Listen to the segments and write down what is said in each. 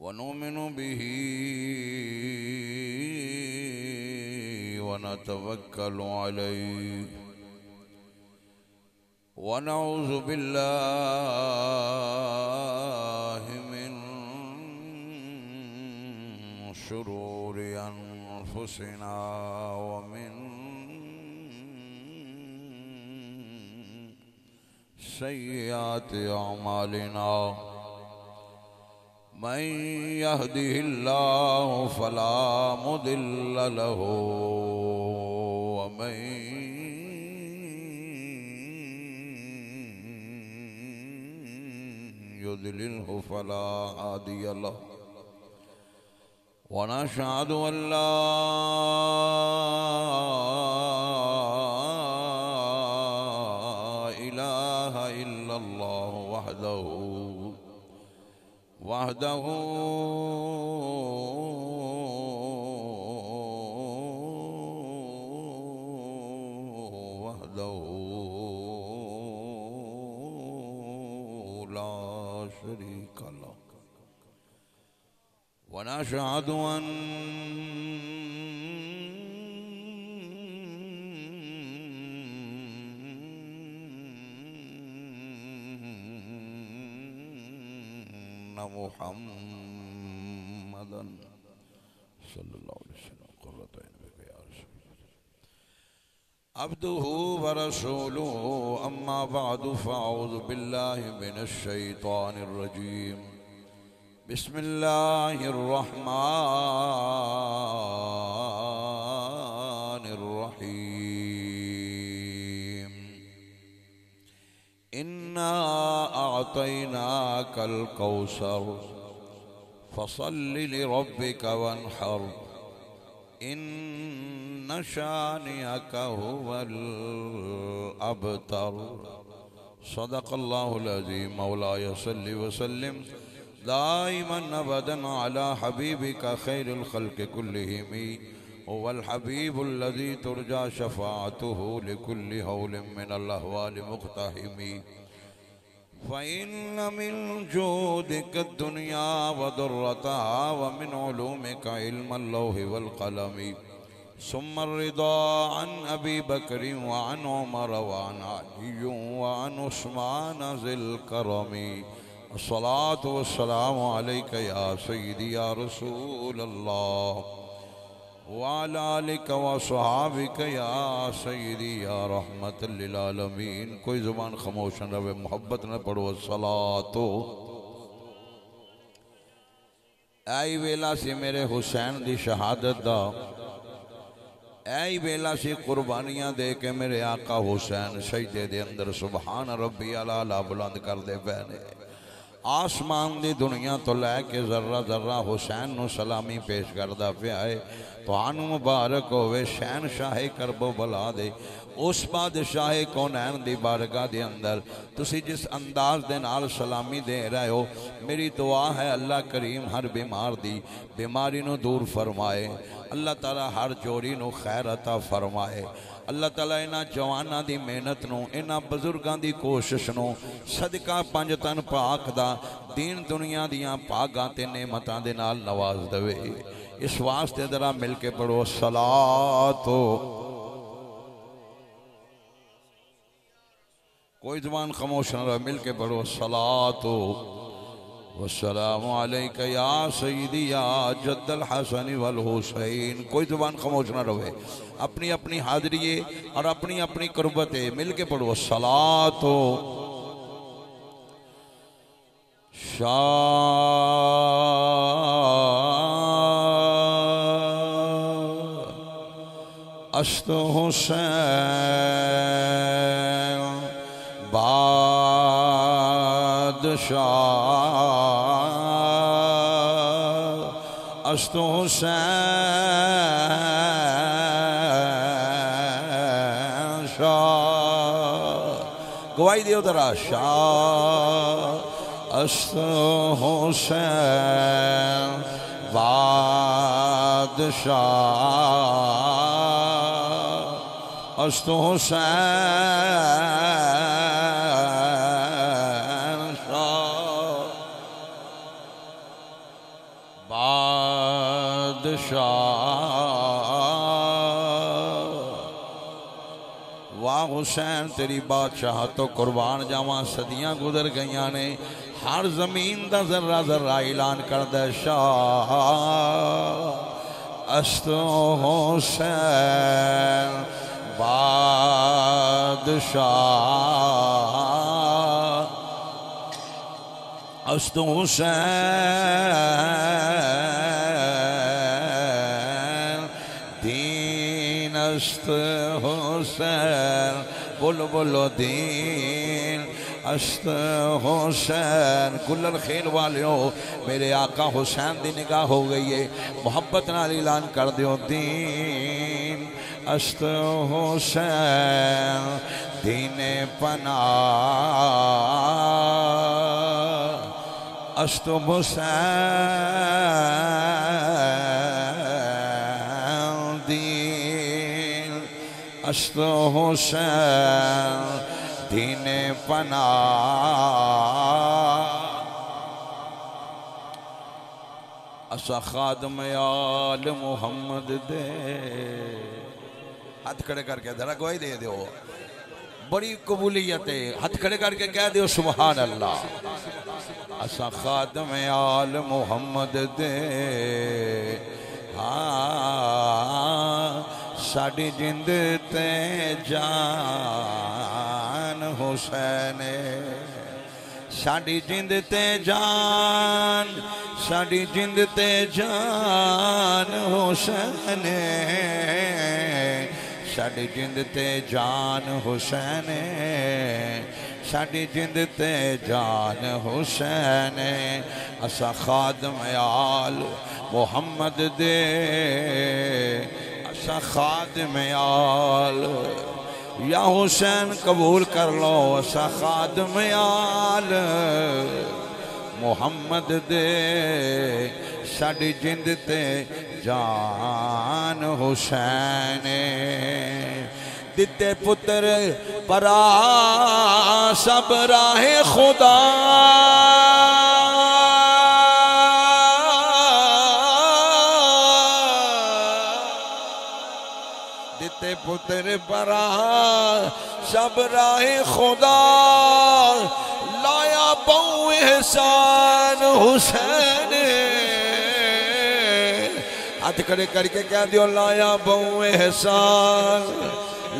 वनुमिनु बिही वनतवक्कलु अलैहि वनऊज़ु बिल्लाहि मिन शुरूरि अनफुसिना व मिन सय्यिआति अमालिना मन यहदिहिल्लाहु फला मुदिल्ल लहु व मन युद्लिल्हु फला हादिय लहु व नशहदु अन ला इलाहा इल्लल्लाहु वहदहु ला शरीक लहु व नशहदु अन्ना मुहम्मदन सल्लल्लाहु अलैहि वसल्लम क़ुर्रतु ऐन बिका या रसूल अब्दुहु व रसूलुहु अम्मा बअदु फ़अऊज़ु बिल्लाहि मिनश शैतानिर रजीम बिस्मिल्लाहिर रहमानिर रहीम इन्ना अअतैनाकल कौसर फसल्लि लिरब्बिका वन्हर इन्न शानिअका हुवल अबतर सदक़ल्लाहुल अज़ीम मौलाया सल्लि व सल्लिम दाइमन अबदन अला हबीबिका खैरुल खल्क़ि कुल्लिहिम हुवल हबीबुल्लज़ी तुरजा शफ़ाअतुहु लिकुल्लि हौलिन मिनल अहवालि मुक़्तहिमी फ़इन्न मिन जूदिका दुनिया व दुर्रतहा व मिन उलूमिका इल्मल लौहि वल क़लमी सुम्मा रिदा अन अबी बकर व अन उमर व अन अली व अन उस्मान ज़िल करमी अस्सलातु वस्सलामु अलैका या सय्यदी या रसूल अल्लाह व अला आलिका व अस्हाबिका या सय्यदी या रहमतल लिल आलमीन। कोई ज़ुबान खामोश न रहे, मोहब्बत न पढ़ो सलातो। ऐ वेला से मेरे हुसैन दी शहादत दा, ऐ वेला से कुर्बानियां दे के मेरे आका हुसैन सजदे दे अंदर सुबहान रब्बी आला बुलंद कर दे पैने। आसमान दी दुनिया तो लैके जर्रा जर्रा हुसैन नू सलामी पेश करदा पिया है। तुहानू मुबारक होवे शहनशाहे करबो बला दे उस बादशाह कौनैन दी बारगाह दे अंदर तुसी जिस अंदाज दे नाल सलामी दे रहे हो। मेरी दुआ है अल्लाह करीम हर बीमार दी बीमारी नू दूर फरमाए, अल्लाह ताला हर चोरी नू खैर अता फरमाए, अल्लाह ताला इन्हां जवानां दी मेहनत नू इन्हां बजुर्गां दी कोशिश नू सदका पंज तन पाक दा दीन दुनिया दियां भागां ते नेमतां दे नाल नवाज देवे। इस वास्ते जरा मिल के पढ़ो सलातो। कोई ज़ुबान खामोश न रहे, मिल के पढ़ो सलातो वस्सलामु अलैका या सय्यदी या जद्दल हसन वल हुसैन। कोई ज़ुबान खामोश न रहे, अपनी अपनी हाजिरी और अपनी अपनी कुर्बत मिल के पढ़ो सलातो। अस्तु हुसैन बादशाह, अस्तु हुसैन शाह। गवाही दियो जरा शाह। अस्तु हुसैन बादशाह, अस्तु हुसैन शाह। वाह हुसैन तेरी बादशाह तो कुर्बान जावा सदियां गुजर गई ने हर जमीन का जर्रा जर्रा ऐलान कर दे शाह अस्तो हुसैन बादशाह अस्तो हुसैन दीन अस्त हुसैन बोलो बोलो दीन अस्त हुसैन कुल्लर खेल वाले हो मेरे आका हुसैन की निगाह हो गई है मोहब्बत नाल ऐलान कर दियो दीन अस्त हुसैन दीने पना अस्त हुसैन दीन अस्त हुसैन दीने पना असा खादम आल मुहम्मद दे हाथ खड़े करके जरा गवाही दे दो बड़ी कबूलियत है हाथ खड़े करके कह दो सुभान अल्लाह असा खादम आल मुहम्मद दे हाँ साड़ी जिंद ते जान हुसैन साड़ी जिंद ते जान साड़ी जिंद ते जान हुसैन साड़ी जिंद ते जान हुसैन साड़ी जिंद ते जान हुसैन असा खादम आल मुहम्मद दे असा खादम आल या हुसैन कबूल कर लो असा खादम आल मुहम्मद दे साड़ी जिंद ते जान हुसैन दिते पुत्र परा सब राहे खुदा दिते पुत्र परा सब राहे खुदा लाया बहु एहसान हुसैन हाथ खड़े करके कह दियो लाया बहु एहसान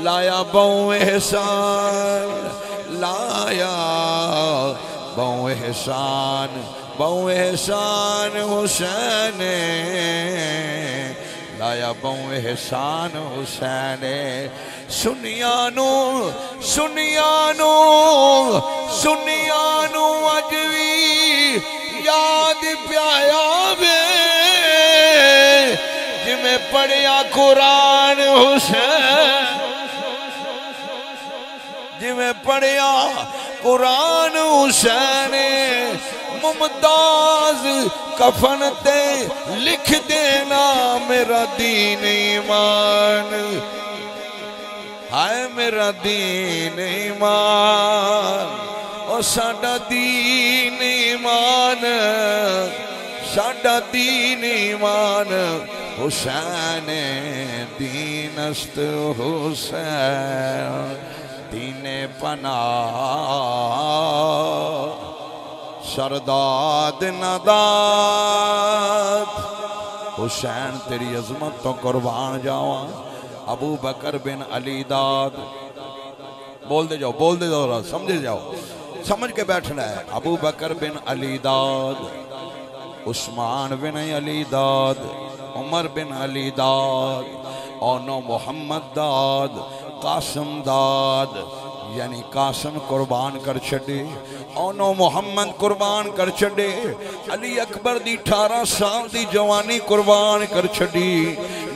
लाया बहु एहसान लाया बहु एहसान हुसैन लाया बहु एहसान हुसैन सुनिया नु अज भी याद प्याया वे जिमें पढ़िया कुरान हुसैन जिमें पढ़िया कुरान हुसैन मुमताज कफन ते लिख देना मेरा दीन ईमान हाय मेरा दीन ईमान और साडा दीन ईमान साडा दीन ईमान हुसैन दीनस्त हुसैन दीने पना सरदाद नदाद हुसैन तेरी अजमत तो कुर्बान जावा अबू बकर बिन अली दाद बोल दे जाओ समझे जाओ समझ के बैठना है अबू बकर बिन अली दाद उस्मान बिन अली दाद उमर बिन अली दाद ओनो मोहम्मद दाद कासम दाद यानी कासम कुर्बान कर छड़े ओनो मोहम्मद कुर्बान कर छड़े अली अकबर दी 18 साल दी जवानी कुर्बान कर छड़ी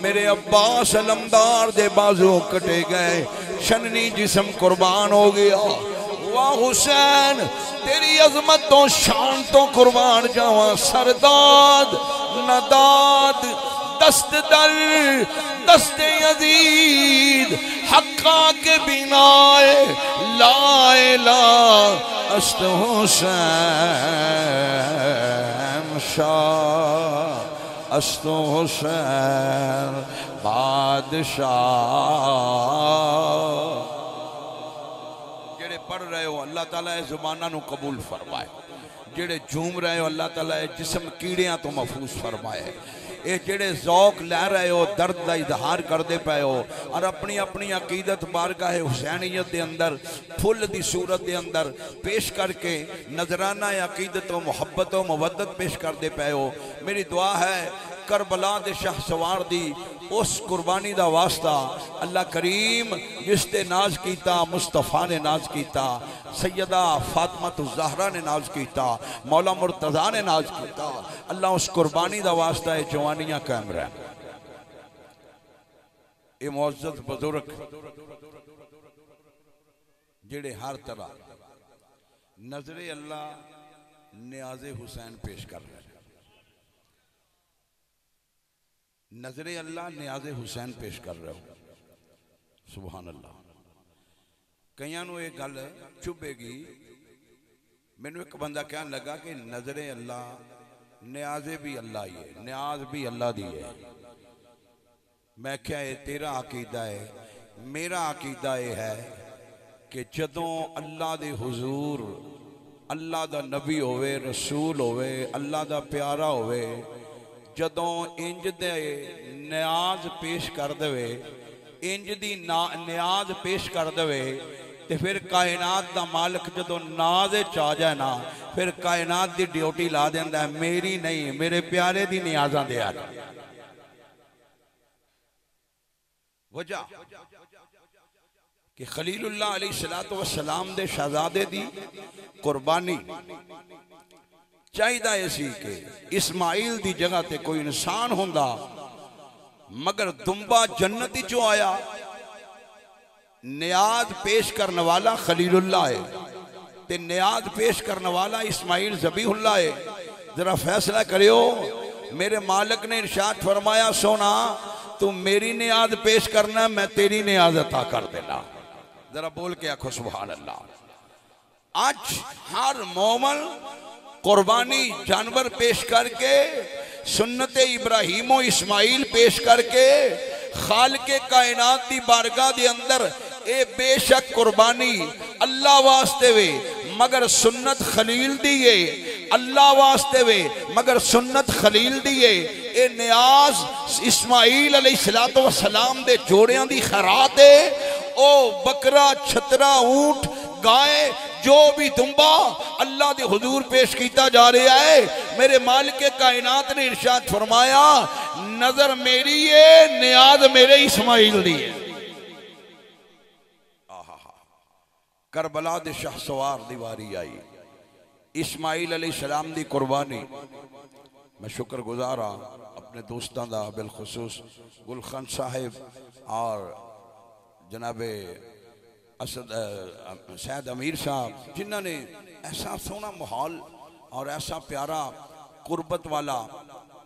मेरे अब्बास अलमदार दे बाजू कटे गए शननी जिस्म कुर्बान हो गया वाह हुसैन तेरी अजमत तो शान तो कुर्बान जावा सरदाद नदाद दस्त दर दस्ते यजीद हक्का के बिना लाए ला अस्त हुसैन शाह अस्तो हुसैन बादशाह। जेड़े पढ़ रहे हो अल्लाह ताला इस ज़ुबाना नू कबूल फरमाए, जेड़े झूम रहे हो अल्लाह ताला जिस्म कीड़ियां तो महफूज फरमाए। ये जेड़े ज़ौक लै रहे हो, दर्द का इजहार करते पे हो और अपनी अपनी अकीदत बारगाह हुसैनियत के अंदर फुल दी सूरत के अंदर पेश करके नजराना अकीदत व मुहब्बत व मवद्दत पेश करते पे हो। मेरी दुआ है करबला दे शाह सवार दी उस कुर्बानी का वास्ता अल्लाह करीम जिसते नाज किया, मुस्तफ़ा ने नाज किया, सैयदा फातिमा ज़हरा ने नाज किया, मौला मुर्तज़ा ने नाज किया, अल्लाह उस कुर्बानी का वास्ता है जवानियां कायम रह। ये मुअज़्ज़ज़ बुजुर्ग जेड़े हर तरह नजरे अल्लाह नियाज़े हुसैन पेश कर रहे हैं, नजरे अल्लाह नियाज़े हुसैन पेश कर रहे हो। सुभान अल्लाह। कईयां नूं ये गल चुभेगी। मैनू एक बंदा कहने लगा कि नजरे अल्लाह नियाज़े भी अल्लाह ही है, नियाज भी अल्लाह दी है। मैं क्या ये तेरा अकीदा है, मेरा अकीदा ये है कि जदों अल्लाह दे हुजूर अल्लाह दा नबी होवे, रसूल होवे, अल्लाह दा प्यारा होवे, जदों इंज दे नियाज पेश कर देवे, इंज दी नियाज पेश कर देवे, तो फिर कायनात दा मालिक जदों नाज आ जाए ना, फिर कायनात दी ड्यूटी ला देंदा है, मेरी नहीं मेरे प्यारे दी नियाजा दे आ। वजह कि खलीलुल्लाह अलैहिस्सलातु वस्सलाम दे शहजादे दी कुर्बानी चाहिदा ऐसी कि इस्माइल दी जगह ते कोई इंसान होंदा, मगर दुम्बा जन्नत चो आया। नियाज पेश करने वाला खलीलुल्लाह है ते नियाज पेश करने वाला इस्माइल ज़बीहुल्लाह है। जरा फैसला करियो। मेरे मालिक ने इरशाद फरमाया, सोना तू मेरी नियाज पेश करना, मैं तेरी नियाज अता कर देना। जरा बोल के आखो सुभान अल्लाह। आज हर मोमिन कुर्बानी जानवर पेश करके, सुन्नते इब्राहीमो इस्माइल पेश करके खालिके कायनात दी बारगाह दे अंदर ए बेशक कुर्बानी अल्लाह वास्ते वे, मगर सुन्नत खलील दी है। अल्लाह वास्ते वे मगर सुन्नत खलील दी है। ए नियाज इस्माइल अलैहिस्सलातु वस्सलाम दे जोड़ियां दी खैरात है। ओ बकरा, छतरा, ऊंट, गाय, जो भी दुम्बा अल्लाह दे हुजूर पेश किया जा रहा है, मेरे मालिक कायनात ने इरशाद फरमाया, नजर मेरी है, नियाज मेरे इस्माइल दी है। करबला दे शाह सवार दी वारी आई, इस्माइल अलैहिस्सलाम दी कुर्बानी। मैं शुक्रगुजार हाँ अपने दोस्तों का, बिलखुसूस गुलखान साहिब और जनाबे असद सैयद अमीर साहब, जिन्होंने ऐसा सोहना माहौल और ऐसा प्यारा कुर्बत वाला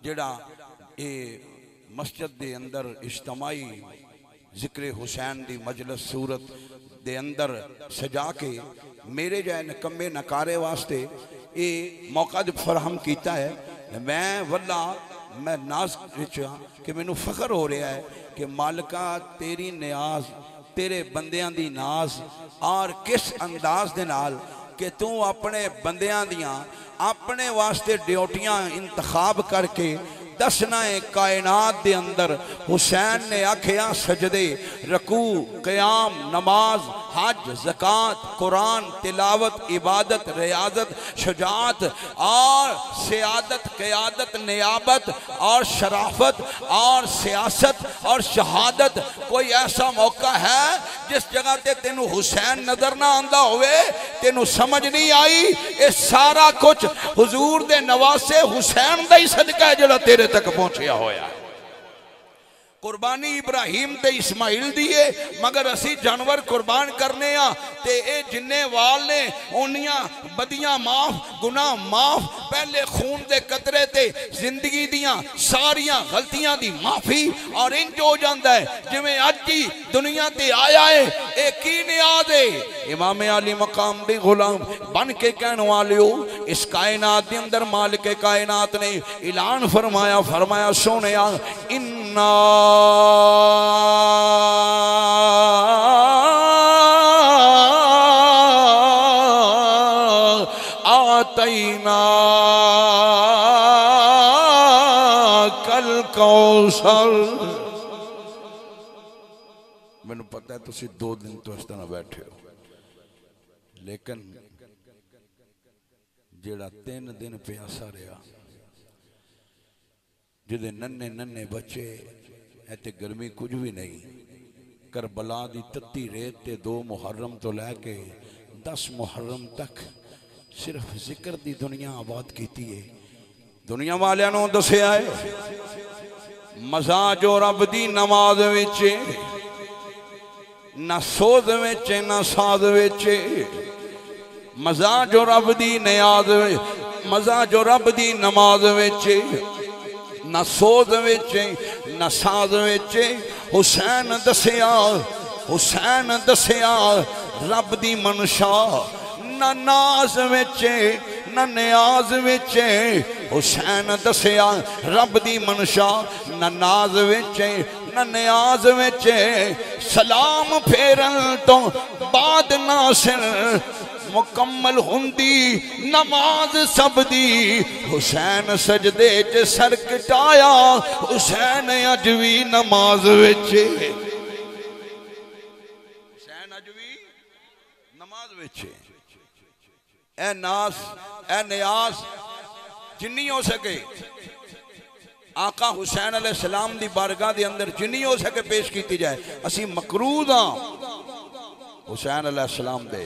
जेड़ा ये मस्जिद के अंदर इज्तमाई जिक्र हुसैन की मजलिस सूरत दे अंदर सजा के मेरे जाए नकम्मे नकारे वास्ते ये मौका फराहम किया है। मैं वल्ला मैं नाज कि मैनू फख्र हो रहा है कि मालिका तेरी नियाज, तेरे बंदियां दी नाज, और किस अंदाज दे नाल कि तू अपने बंदियां दियां अपने वास्ते ड्यूटियां इंतखाब करके दसना है। कायनात दे अंदर हुसैन ने आखिया सजदे, रकू, क़याम, नमाज, हज, ज़कात, कुरान, तिलावत, इबादत, रियाजत, शुजात और सियादत, क़यादत, नियाबत और शराफत और सियासत और शहादत। कोई ऐसा मौका है जिस जगह ते तेनू हुसैन नजर ना आंदा होवे, तेनू समझ नहीं आई? ये सारा कुछ हुजूर दे नवासे हुसैन दा ही सदका है जो तेरे तक पहुंचया होया। कुर्बानी इब्राहिम ते इस्माइल दी है, मगर असी जानवर कुर्बान करने ते ए जिन्ने वाल ने उन्नियां बदियां माफ, गुनाह माफ, पहले खून दे कतरे ते जिंदगी दियां सारियां गलतियां दी माफी। और इंज हो जाता है जिवें अज ही दुनिया ते आया है, एक ही नियाज है। इमाम अली मकाम दे गुलाम बन के कहने वाले हो, इस कायनात के अंदर मालिक कायनात ने ऐलान फरमाया, फरमाया सोने इन्ना आतैना कल कौसर। मैनू पता है तुसी 2 दिन तो इस तरह बैठे हो, लेकिन जेड़ा 3 दिन प्यासा रहा, जिदे नन्हे नन्हे बच्चे इत्थे गर्मी कुछ भी नहीं, करबला दी तत्ती रेत ते 2 मुहर्रम तो लैके 10 मुहर्रम तक सिर्फ जिक्र दी दुनिया आबाद की है। दुनिया वालियां नूं दस्सिया है मज़ा जो रब दी नमाज विच, ना सोध विच ना साध विच, मज़ा जो रब दी नियाज, मज़ा जो रब दी नमाज विच, ना सोध विच ना साध विच। हुसैन दस्सिया, हुसैन दस्सिया रब दी मनशा, ना नाज विच ना नियाज विच। हुसैन दस्सिया रब दी मनशा, ना नाज विच ना नियाज विच। सलाम फेरन तो बाद नासिर मुकम्मल हुंदी नमाज सब दी। हुसैन सजदे च सर कटाया, हुसैन अज भी नमाज विच, हुसैन अज भी नमाज विच। ए नास ए नियाज जिन्नी हो सके आका हुसैन अलैहि सलाम दी बारगाह दे अंदर जिन्नी हो सके पेश की जाए। असी मकरूद हाँ हुसैन अलैहि सलाम दे,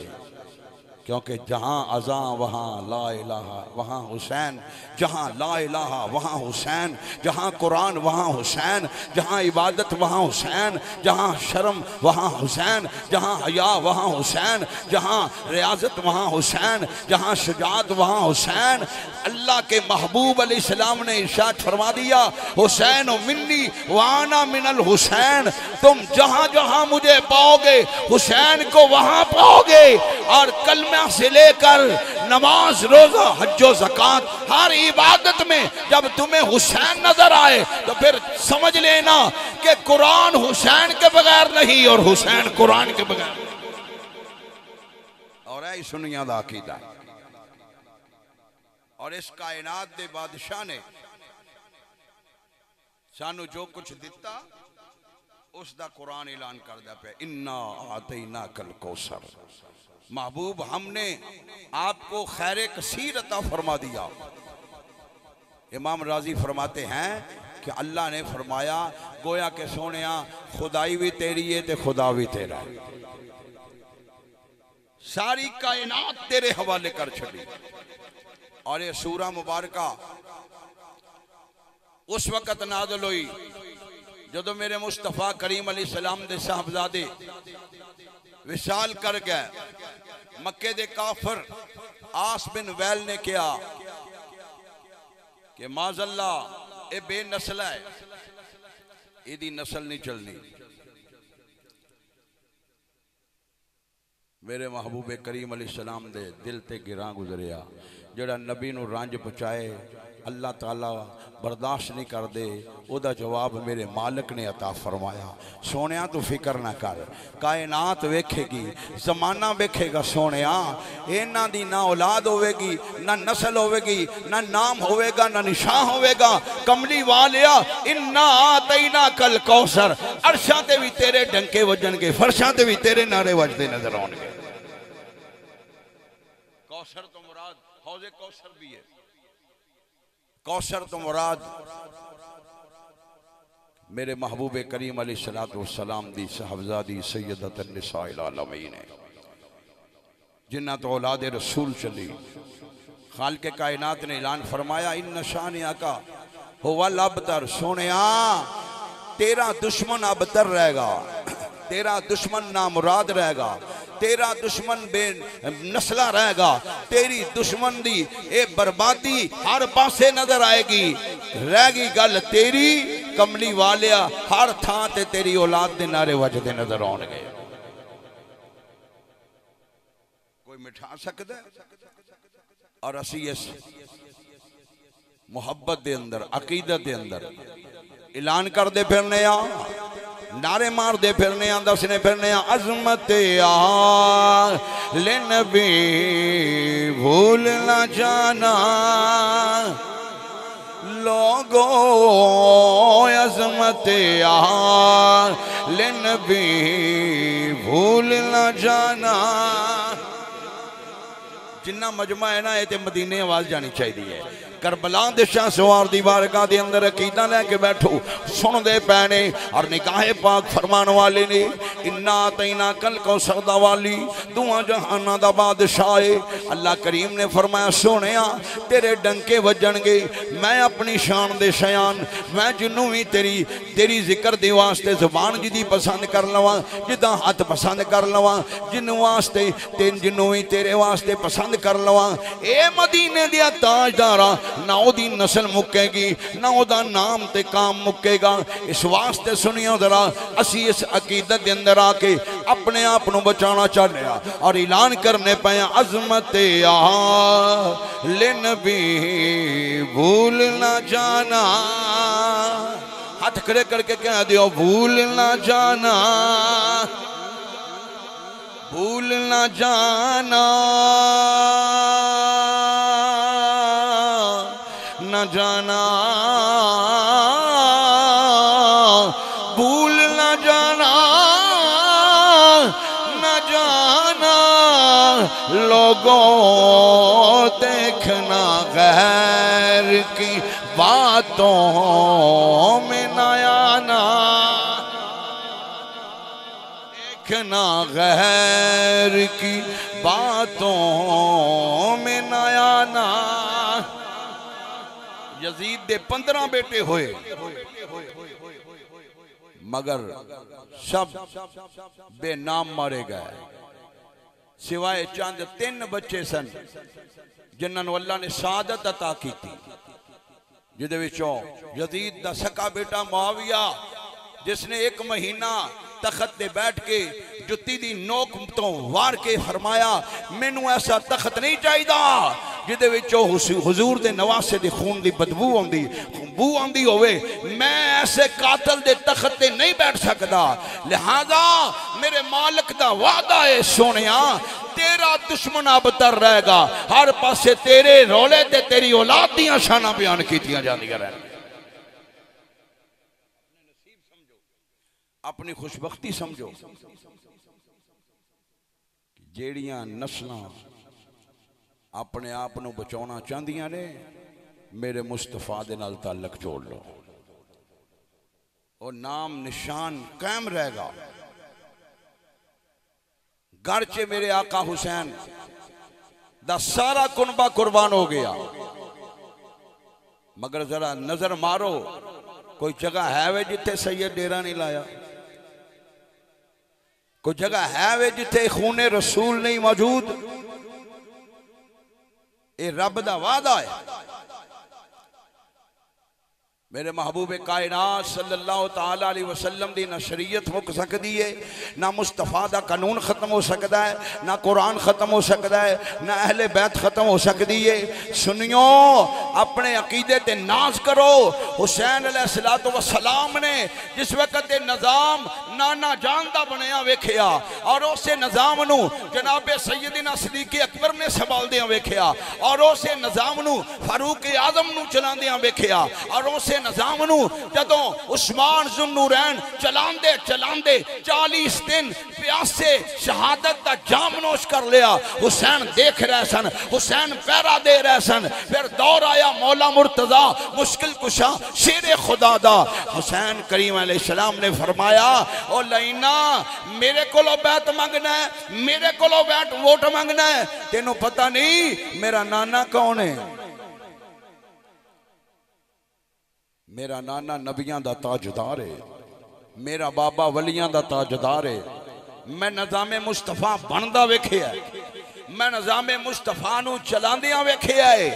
क्योंकि जहाँ अज़ा वहाँ ला इलाहा वहाँ हुसैन, जहाँ ला इलाहा वहाँ हुसैन, जहाँ कुरान वहाँ हुसैन, जहाँ इबादत वहाँ हुसैन, जहाँ शर्म वहाँ हुसैन, जहाँ हया वहाँ हुसैन, जहाँ रियाजत वहाँ हुसैन, जहाँ शुजाअत वहाँ हुसैन। अल्लाह के महबूब अलैहिस्सलाम ने इरशाद फरमा दिया, हुसैन मिन्नी वाना मिनल हुसैन। तुम जहाँ जहाँ मुझे पाओगे हुसैन को वहाँ पाओगे। और कलमा से लेकर नमाज रोजा हज्जो ज़कात हर इबादत में जब तुम्हें हुसैन नजर आए तो फिर समझ लेना कि कुरान हुसैन के बगैर नहीं और हुसैन कुरान के बगैर। और ऐ सुनिया दा अकीदा, और इस कायनात दे बादशाह ने सानू जो कुछ दिता उसका कुरान ऐलान करदा पे, इन्ना आतैना कल कौसर। महबूब हमने आपको खैर कसीर अता फरमा दिया। इमाम राजी फरमाते हैं कि अल्लाह ने फरमाया गोया के सोनिया खुदाई भी तेरी है ते खुदा भी तेरा है, सारी कायनात तेरे हवाले कर छड़ी। और ये सूरा मुबारका उस वक़्त नाज़िल हुई जदों मेरे मुस्तफ़ा करीम अलैहि सलाम दे साहबजादे विशाल कर गए। मक्के दे काफिर आस बिन वैल ने कहा कि माज़ल्ला ए बेनस्ल है, इदी नस्ल नहीं चलनी। मेरे महबूब करीम अलैहिस्सलाम दे दिल ते गिरां गुजरिया, जड़ा नबी नू रंज पहुँचाए अल्लाह ताला बर्दाश्त नहीं करते, ओदा जवाब मेरे मालिक ने अता फरमाया। सोनिया तू फिक्र ना कर, कायनात वेखेगी, जमाना वेखेगा। सोनिया इन्हां दी ना औलाद होवेगी, ना नस्ल होवेगी, ना नाम होवेगा, ना निशान होवेगा। कमली वालिया इन्ना आतैना कल कौसर, अरशां ते भी तेरे डंके वजणगे, फरशां ते भी तेरे नारे वजदे नजर आउणगे। कौसर तो मुराद हौज़े कौसर भी है। कौसर तो मुराद मेरे महबूब करीम अलैहिस्सलाम दी साहबजादी सैयदतुन निसाइल आलमीन है, जिन्ना तो औलाद रसूल चली। खालिक़ कायनात ने ऐलान फरमाया इन्ना शानिया का हुवल अबतर। सोनिया तेरा दुश्मन अबतर रहेगा, तेरा दुश्मन नामुराद रहेगा, तेरा दुश्मन बेनस्ला रहेगा, तेरी दुश्मन दी ए बर्बादी हर पासे नजर आएगी। रहेगी गल तेरी कमली वालिया हर थां ते तेरी औलाद दे नारे वजदे नजर आउणगे। कोई मिठा सकदा और असी इस मुहब्बत दे अंदर अकीदत दे अंदर ऐलान करदे फिरने आ, नारे मारदे फिरने आ, दसने फिरने आ अज़मत ले नबी भूल ना जाना लोगो अज़मत ले नबी भूल ना जाना। जिन्ना मजमा है ना ये मदीने आवाज जानी चाहिए। करबला दे शाह सवार दी बारगाह दे अंदर अकीदा लैके बैठो, सुनदे पैने और निगाहे पाक फरमान वाले ने इन्ना तैना कल कौसर दा वाली दुआ जहाना दा बादशाह है। अल्लाह करीम ने फरमाया सोनिया तेरे डंके वजणगे, मैं अपनी शान दे शयान मैं जिन्नू भी तेरी तेरी जिक्र दे वास्ते जुबान जिदी पसंद कर लवां, जिदा हथ पसंद कर लवां, जिन्नू वास्ते तेन जिन्नू भी तेरे वास्ते पसंद कर लवां। ए मदीने दिया ताजदारा ना ओदी नस्ल मुक्केगी ना ओदा नाम ते काम मुक्केगा। इस वास्ते सुनियो जरा असी इस अकीदत के अंदर आके अपने आप को बचाना चाहते हैं और ऐलान करने पे अज़मत ले नबी भूल ना जाना। हाथ खड़े करके कह दियो भूल ना जाना, भूल ना जाना, न जाना, भूल न जाना, न जाना लोगों देखना गैर की बातों में न आना, देखना गैर की बातों में न आना। यजीद दे 15 बेटे हुए मगर सब बेनाम मारे गए, सिवाय चंद 3 बच्चे सन जिन्होंने अल्लाह ने शहादत अता की थी। जिदे विचों यजीद दा सका बेटा मुआविया जिसने 1 महीना तखत पे बैठ के जुत्ती दी नोक तो वार के फरमाया मैनू ऐसा तखत नहीं चाहिए जिदे विचों हुजूर दे नवासे दे खून दी बदबू आंदी बू आंदी होवे, मैं ऐसे कातल दे तखत ते नहीं बैठ सकदा। लिहाजा मेरे मालिक दा वादा है सोनिया तेरा दुश्मन अबतर रहेगा, हर पासे तेरे रोले ते तेरी औलाद दियां शाना बयान कीतियां जांदियां रहन। अपनी खुशबख्ती समझो जेड़ियां नस्लां अपने आप को बचाना चाहदियां ने मेरे मुस्तफा दे नाल ताल्लुक जोड़ लो, और नाम निशान कायम रहेगा। घर च मेरे आका हुसैन दा सारा कुनबा कुर्बान हो गया, मगर जरा नजर मारो कोई जगह है वे जिथे सैयद डेरा नहीं लाया, कोई जगह है वे जिथे खूने रसूल नहीं मौजूद। ये रब दा वादा है। मेरे महबूबे कायनात सल्लल्लाहु ताला अलैहि वसल्लम दी ना शरीयत मुक सकती है, ना मुस्तफा दा कानून खत्म हो सकता है, ना कुरान खत्म हो सकता है, ना अहले बैत खत्म हो सकती है। सुनियो अपने अकीदे ते नाज करो। हुसैन अलैहिस्सलातु वस्सलाम ने जिस वक्त निज़ाम नाना जान दा बनया वेखिया और उसे निज़ाम नू जनाबे सैयदना सिद्दीक़ अकबर ने संभालदियां वेखिया और उसे निज़ाम नू फारूक आजम नू चलांदियां वेखिया और उसे निज़ाम नू जदों उस्मान ज़ुन्नूरैन चलांदे चलांदे 40 दिन प्यासे शहादत दा जाम नोश कर लिया। हुसैन देख रहे सन, हुसैन पहरा दे रहे सन। फिर दौर आया मौला मुर्तजा मुश्किल कुशा शेर खुदा दा। हुसैन करीम अलैहिस्सलाम ने फरमाया ओ लईना मेरे कोलो बैत मंगना है, मेरे कोलो बैत वोट मंगना है, तेनू पता नहीं मेरा नाना कौन है? मेरा नाना नबियां दा ताजदार है, मेरा बाबा वलियां दा ताजदार है। मैं निज़ामे मुस्तफा बनदा वेखिया, मैं निज़ामे मुस्तफा नू चलांदियां वेखिया है।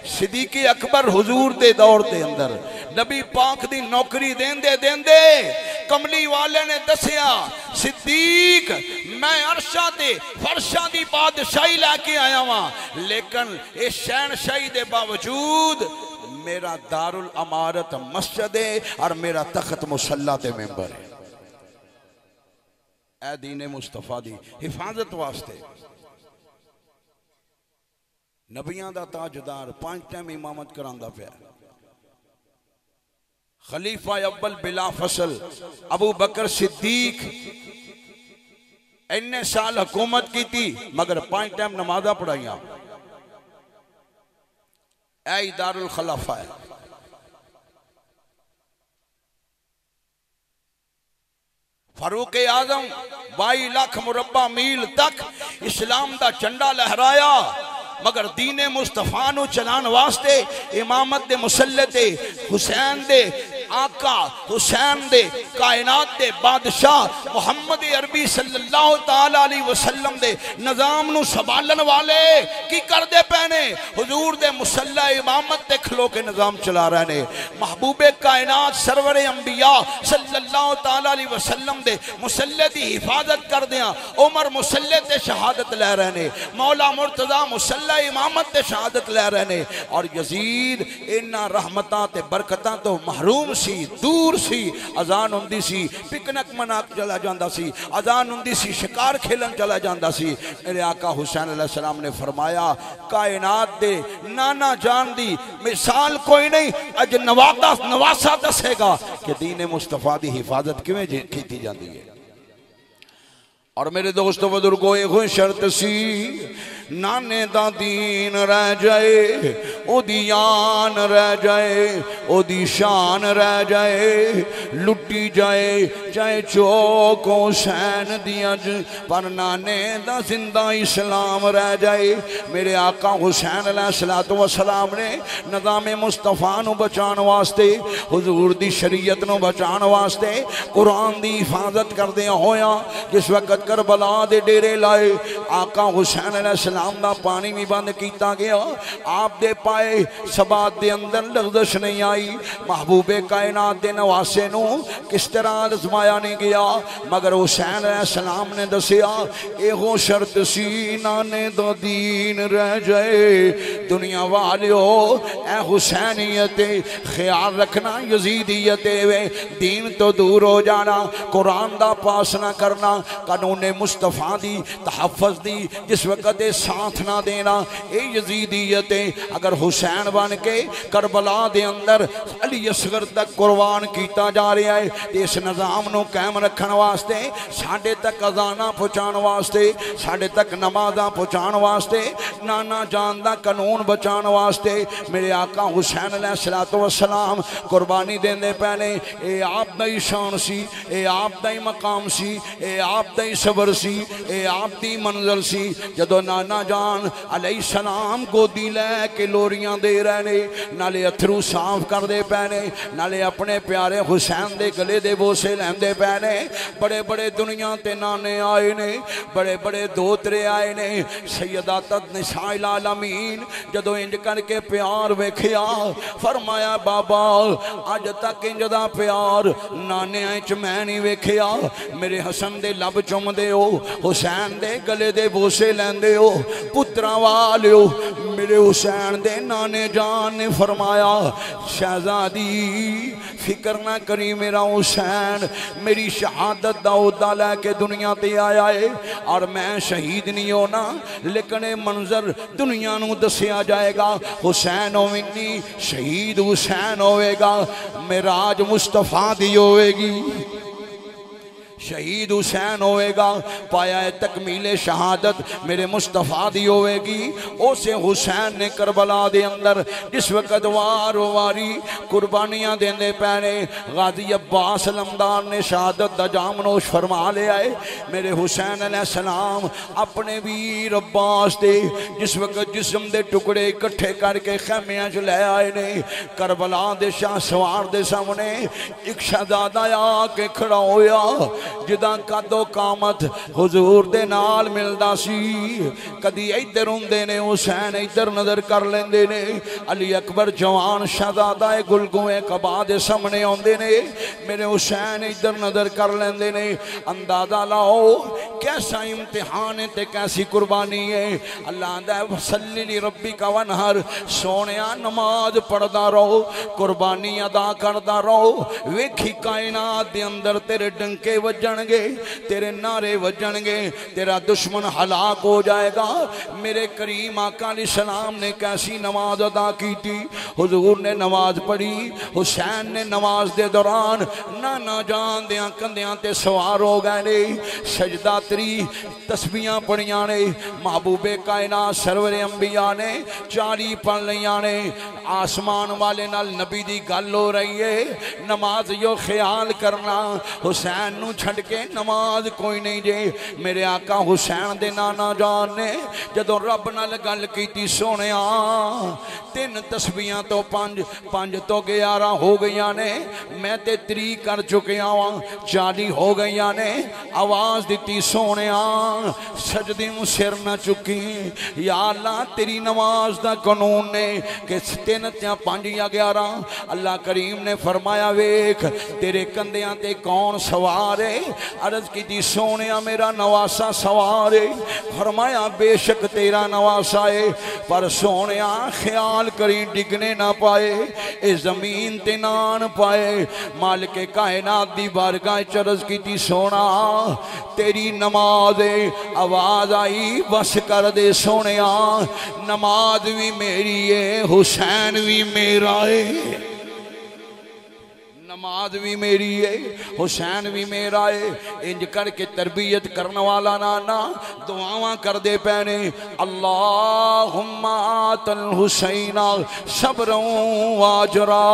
सिद्दीक़ अकबर हुजूर दे दौर दे अंदर नबी पाक दी नौकरी देंदे देंदे कमली वाले ने दसिया सिद्दीक मैं अरशा ते फरशा दी बादशाही लैके आया वहां, लेकिन इस शहनशाही दे बावजूद मेरा दारुल अमारत मस्जिद है और मेरा तख्त मुसल्ला ते मेंबर है। ए दीन मुस्तफा दी हिफाजत वास्ते नबियां दा ताजदार 5 टाइम इमामत करांदा पिया। खलीफा अव्वल बिला फसल अबू बकर सिद्दीक इन्ने साल हुकूमत की थी मगर 5 टाइम नमाजा पढ़ाइया। ऐ दारुल खलाफा है। फारूक आजम 22 लाख मुरब्बा मील तक इस्लाम का झंडा लहराया, मगर दीने मुस्तफा नू चलान वास्ते इमामत दे मुसल्ले ते हुसैन दे आका हुसैन दे कायनात दे बादशाह मुहम्मद अरबी सल्लल्लाहु ताला अलैहि वसल्लम दे निजाम नू संभालन वाले की करदे पैने हुजूर दे मुसल्ला इमामत ते खलो के निजाम चला रहे ने। महबूबे कायनात सरवर अंबिया सल्लल्लाहु ताला अलैहि वसल्लम दे मुसल्ले दी हिफाजत करदियां उमर मुसल्ले ते शहादत ले रहे ने, मौला मुर्तजा मुसल्ला इमामत ते शहादत ले रहे ने। और यजीद इन्ना रहमतां ते बरकतां तो महरूम सी, दूर सी। अजान हुंदी सी पिकनिक मना चला जांदा सी, अजान हुंदी सी शिकार खेलन चला जांदा सी। मेरे आका हुसैन अलैहि सलाम ने फरमाया कायनात दे नाना जान दी मिसाल कोई नहीं, अज नवासा दसेगा कि दीन मुस्तफा दी हिफाजत किवें की जाती है। और मेरे दोस्तों बुजुर्गों ये शर्त सी नाने दा दीन रह जाए, ओदी आन रह जाए, ओदी शान रह जाए, लुटी जाए चाहे चौक हुसैन दियां पर नाने दा जिंदा इस्लाम रह जाए। मेरे आका हुसैन अलैहिस्सलातु वस्सलाम ने निज़ाम मुस्तफा नू बचाने वास्ते हुजूर दी शरीयत नू बचाने वास्ते कुरान दी हिफाजत करदे होया जिस वक्त करबला दे डेरे लाए आका हुसैन अलैहिस्सलाम दा पानी भी बंद किया गया। आप दे पाए सबात दे अंदर लग़ज़श नहीं आई। महबूबे कायनात दे नवासे नू किस तरह आज़माया नहीं गया, मगर हुसैन अलैहिस्सलाम ने दसिया एहो शर्त सी नाने दा दीन रह जाए। दुनिया वालियो ए हुसैनियत ख्याल रखना, यजीदियत वे दीन तो दूर हो जाना, कुरान दा पास ना करना, कानून मुस्तफा दी तहफ़्फ़ुज़ दी जिस वक़्त साथ ना देना, ये यजीदियत है। अगर हुसैन बन के करबला दे अंदर अली असगर तक कुर्बान किया जा रहा है, इस निज़ाम नू कायम रखने वास्ते साढ़े तक अजाना पहुँचाने वास्ते साढ़े तक नमाज़ां पहुँचाने वास्ते नाना जान दा कानून बचाने वास्ते मेरे आका हुसैन अलैहिस्सलातु वस्सलाम कुर्बानी देंदे पहले ये आप दा ही शान सी, ये आप दा ही मकाम सी, ये आप दा ही सबर सी, ये आप दी मंजिल सी। जदों नाना जान अलैहिस्सलाम गोदी लैके लोरियां दे रहे ने, नाले अथरू साफ करते पे ने, नाले अपने प्यारे हुसैन दे गले दे बोसे लैंदे पे ने। बड़े बड़े दुनिया ते नाने आए ने, बड़े बड़े दोतरे आए ने। सैयदा निसाइल आलमीन जदों इंज करके प्यार वेखिया फरमाया बाबा अज तक इंज दा प्यार नानियां च मैं नहीं वेखिया। मेरे हसन दे लब चुमदे हो, हुसैन दे गले दे बोसे लैंदे हो, पुत्रा वालियो मेरे हुसैन दे नाने जान ने फरमाया शहजादी फिक्र ना करी, मेरा हुसैन मेरी शहादत दा उहदा लैके दुनिया ते आया है और मैं शहीद नहीं होना, लेकिन ये मंजर दुनिया नू दसिया जाएगा। हुसैन होवेगी शहीद हुसैन होवेगा, मेराज मुस्तफा दी होवेगी, शहीद हुसैन होएगा, पाया तकमीले शहादत मेरे मुस्तफा दी होएगी। उसे हुसैन ने करबला दे अंदर जिस वक़्त वार वारी कुर्बानियां देंदे पैने गाजी अब्बास लमदार ने शहादत दा जाम नोश फरमा लिया है। मेरे हुसैन अलैहिस्सलाम अपने वीर अब्बास दे जिस वक़्त जिस्म दे टुकड़े इकट्ठे करके खैमियां च ले आए ने, करबला दे शाह सवार दे सामने एक शहजादा आके खड़ा होया। जिदा कदो कामत हुजूर दे नाल मिलदा सी। कदी इधर हुंदे ने हुसैन इधर नजर कर लेंदे ने, अली अकबर जवान शहजादा गुलगुए कबा दे सामने आउंदे ने, मेरे हुसैन इधर नजर कर लेंदे ने। अंदाजा लाओ कैसा इम्तिहान है ते कैसी कुर्बानी है। अल्लाह दा वसल्ली ली रब्बी का वनहर, सोनिया नमाज पढ़दा रहो, कुर्बानी अदा करदा रहो। वेखी कायनात दे अंदर तेरे डंके वजणगे, तेरे नारे वजणगे, तेरा दुश्मन हलाक हो जाएगा। मेरे करीम आका अलैहिस्सलाम ने कैसी नमाज अदा की थी। हुजूर ने नमाज पढ़ी, हुसैन ने नमाज दे दौरान नाना जान दियां कंधियां ते सवार हो गए ने, सजदा तरी तस्बीहां पढ़ियां ने। महबूबे कायनात सरवरे अंबिया ने 40 पढ़ लियां ने। आसमान वाले नाल नबी दी गल हो रही है। नमाज यो ख्याल करना हुसैन नू छड़ के नमाज कोई नहीं जे। मेरे आका हुसैन दे नाना जान ने जदों रब नाल गल कीती, सोनिया 3 तस्बीहां तो 5, 5 तो 11 हो गईयां ने, मैं ते 3 कर चुकिया वा, 40 हो गईयां ने। आवाज दी सोनिया सजदे में सिर न चुकी, या अल्लाह तेरी नमाज दा कानून ने कि 3 या 5 या 11। अल्लाह करीम ने फरमाया वेख तेरे कंधियां ते कौन सवार है। अर्ज की सोनिया मेरा नवासा सवार है। फरमाया बेशक तेरा नवासा है, पर सोनिया ख्याल करी डिगने ना पाए, इस जमीन ते नान पाए। मालिक कायनात दी बारगाह च अर्ज की सोना तेरी नमाज है। आवाज आई बस कर दे सोनिया, नमाज भी मेरी है, हुसैन भी मेरा है। नमाज भी मेरी है, हुसैन भी मेरा है। इंज करके तरबियत करने वाला नाना दुआवां कर दे पैने, अल्लाहुम्मा आतल हुसैना सब्रन वाजरा।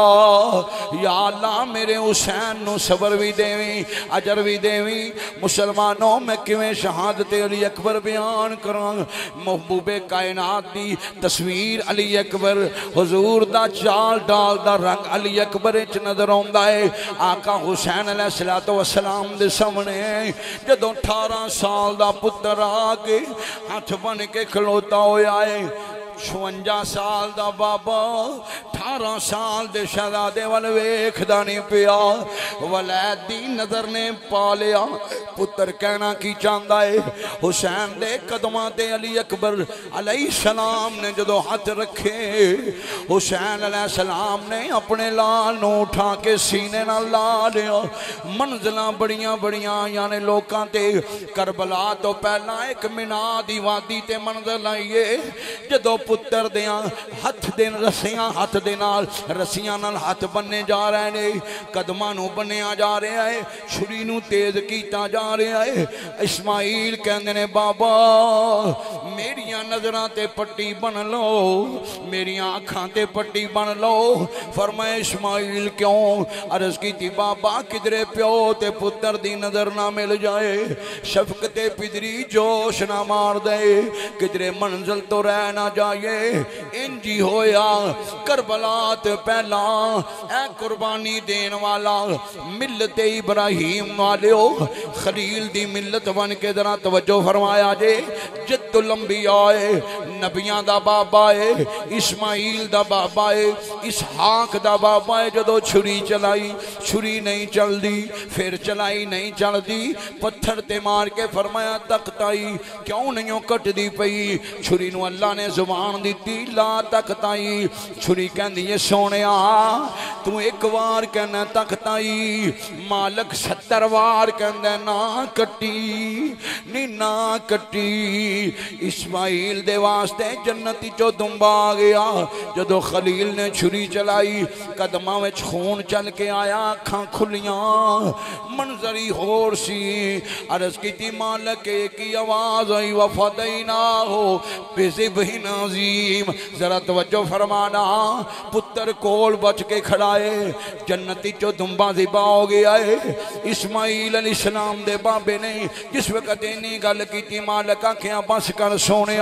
या अल्लाह मेरे हुसैन नु सबर भी देवी, अजर भी देवी। मुसलमानों मैं किवें शहादत अली अकबर बयान करा। महबूबे कायनात दी तस्वीर अली अकबर, हुजूर दा चाल डाल दा रंग अली अकबर च नजर आउंदा है। आका हुसैन अलैहिस्सलातो वस्सलाम दे सामने जदों 18 साल दा पुत्र आके हाथ बन के खलोता होया है। 56 साल दा बाबा 18 साल दे शहजादे वाल वेखदा नहीं पिया। वलैद दी नजर ने पा लिया। पुत्र कहना की चाहता है, हुसैन दे कदमां ते अली अकबर अलैहिस्सलाम ने जदों हाथ रखे, हुसैन अलैहिस्सलाम ने अपने लाल नू उठा के सीने नाल ला लिया। मंजिलां बड़ियां बड़ियां आईयां ने लोकां ते। करबला तो पहला एक मिना दी वादी ते मंजिल आई है, जदों पुत्र दियां हथ दे रस्सियां हथ दे नाल रस्सियां नाल हथ बन्ने जा रहे ने, कदमां नू बन्निया जा रहा है, छुरी नू तेज कीता जा रहा है। इस्माइल कहंदे ने बाबा मेरियां नजरां ते पट्टी बन लो, मेरियां अखां ते पट्टी बन लो। फरमाया इस्माइल क्यों? अर्ज की बाबा किधरे प्यो ते पुत्र दी नजर ना मिल जाए, शफकते पिदरी जोश ना मार दे, किधरे मंजिल तो रह ना जाए। इंजी होया करबला ते पहला ए कुर्बानी देने वाला मिलत इब्राहिम वालियो खलील दी मिलत बन के जरा तवज्जो फरमाया जे। जद्दुल अंबिया है, नबियां दा बाबा है, इस्माइल दा बाबा है, इसहाक दा बाबा है। जदों छुरी चलाई छुरी नहीं चलती, फिर चलाई नहीं चलती, पत्थर ते मार के फरमाया तख्ताई क्यों नहीं कटदी पई। छुरी नू अल्लाह ने जुबान दी ला तख्ताई। छुरी कहंदी है सोनिया तू एक बार कहना तख्ताई, मालक 70 बार कहंदा ना कटी नी ना कटी। इस्माइल दे वास्ते जन्नती चो दुंबा आ गया। जदों खलील ने छुरी चलाई कदमां विच खून चल के आया, अखां खुलियां, मंजरी होर सी। अर्ज की मालक की आवाज आई वफदैना हो बिज़िब्हिन अज़ीम। जरा तवज्जो फरमाना, पुत्र कोल बच के खड़ा है, जन्नती चो दुंबा ज़िबा हो गया है। इस्माइल अलैहिस्सलाम दे बाबे ने जिस वक्त इन्नी गल की मालक आखिया बस कर सोने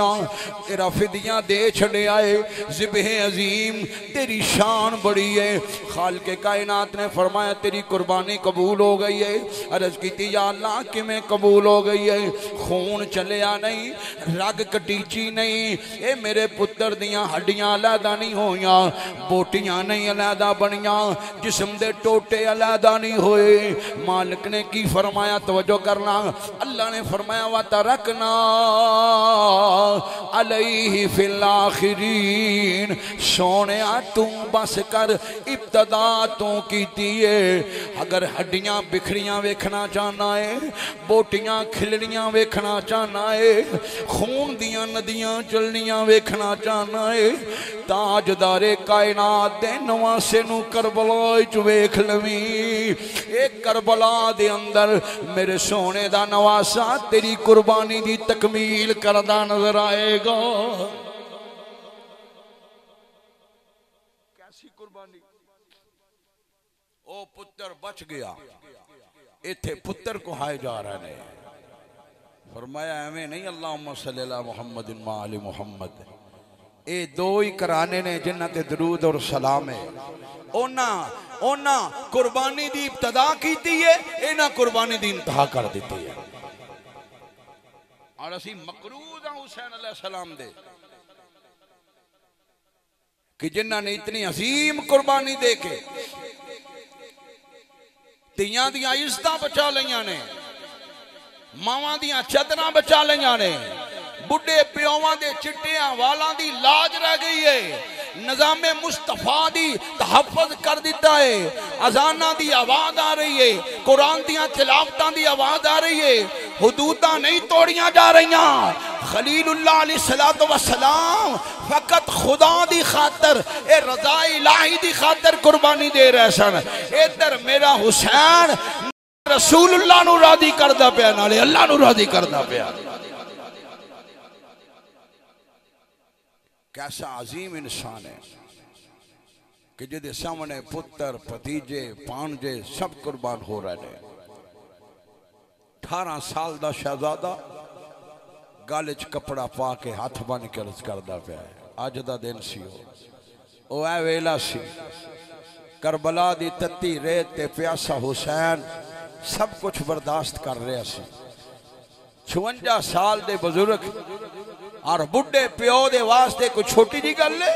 तेरा फिदियां दे छड़िया है, ज़िब्ह अजीम तेरी शान बड़ी है। खाल के कायनात ने फरमाया तेरी कुर्बानी कबूल हो गई है। अर्ज की या अल्लाह किमें कबूल हो गई है? खून चलिया नहीं, रग कटीची नहीं, ये मेरे पुत्र दियां हड्डियां अलहदा नहीं होइयां, बोटियां नहीं अलहदा बनिया, जिस्म दे टोटे अलहदा नहीं होए। मालिक ने की फरमाया, तवज्जो करना, अल्लाह ने फरमाया वा तरकना अलैहि फिल आखिरीन। सोने तू बस कर इब्तदा तू कीती है। अगर हड्डियां बिखरियां वेखना चाहना है, बोटियां खिलड़ियां वेखना चाहना है, खून दियां नदियां चलनियां वेखना चाहना है, ताजदारे कायनात दे नवासे नू करबला च वेख लवी। एक करबला दे अंदर मेरे सोने दा नवासा तेरी कुर्बानी दी तकमील करदा नजर आएगा। कैसी कुर्बानी? ओ पुत्र बच गया, इथे पुत्र को हाय जा रहे ने। फरमाया एवें नहीं, अल्लाहुम्मा सल्ली अला मुहम्मदिन व आलि मुहम्मद। ये दो ही कराने ने जिन्हां ते दरूद और सलाम है। ओना कुर्बानी दी इब्तदा कीती है, इन्हां कुर्बानी दी इंतहा कर दी है। और असी मकरूज हां हुसैन अलैहिस्सलाम दे कि जिन्हां ने इतनी अजीम कुर्बानी दे के तियां दियां इज्जतां बचा लईयां ने, मावां दियां चदरां बचा लईयां ने, बुढ़े प्योवां दे चिट्टियां वालां दी लाज रह गई है, निजामे मुस्तफा दी तहफ़्फ़ुज़ कर दिता है, अजाना दी आवाज आ रही है, कुरान दियां तिलावतां दी आवाज आ रही है, हुदूदां नहीं तोड़ियां जा रहीयां। खलीलुल्लाह अलैहिस्सलातु वस्सलाम फकत खुदा दी खातर, ए रज़ा इलाही दी खातर कुर्बानी दे रहे सन। इधर मेरा हुसैन रसूलुल्लाह नू राज़ी करदा पिया, नाले अल्लाह नू राज़ी करदा पिया। कैसा अजीम इंसान है कि जिहदे सामने पुत्र भतीजे भांजे सब कुर्बान हो रहे हैं। 18 साल का शहजादा गल च कपड़ा पा के हाथ बन के अर्ज करदा पिया है। अज दा दिन सी ओ ऐ वेला सी, करबला दी तत्ती रेत ते प्यासा हुसैन सब कुछ बर्दाश्त कर रहा सी। 56 साल दे बुजुर्ग और बुढ़े प्यो दे वास्ते कोई छोटी जी गल है?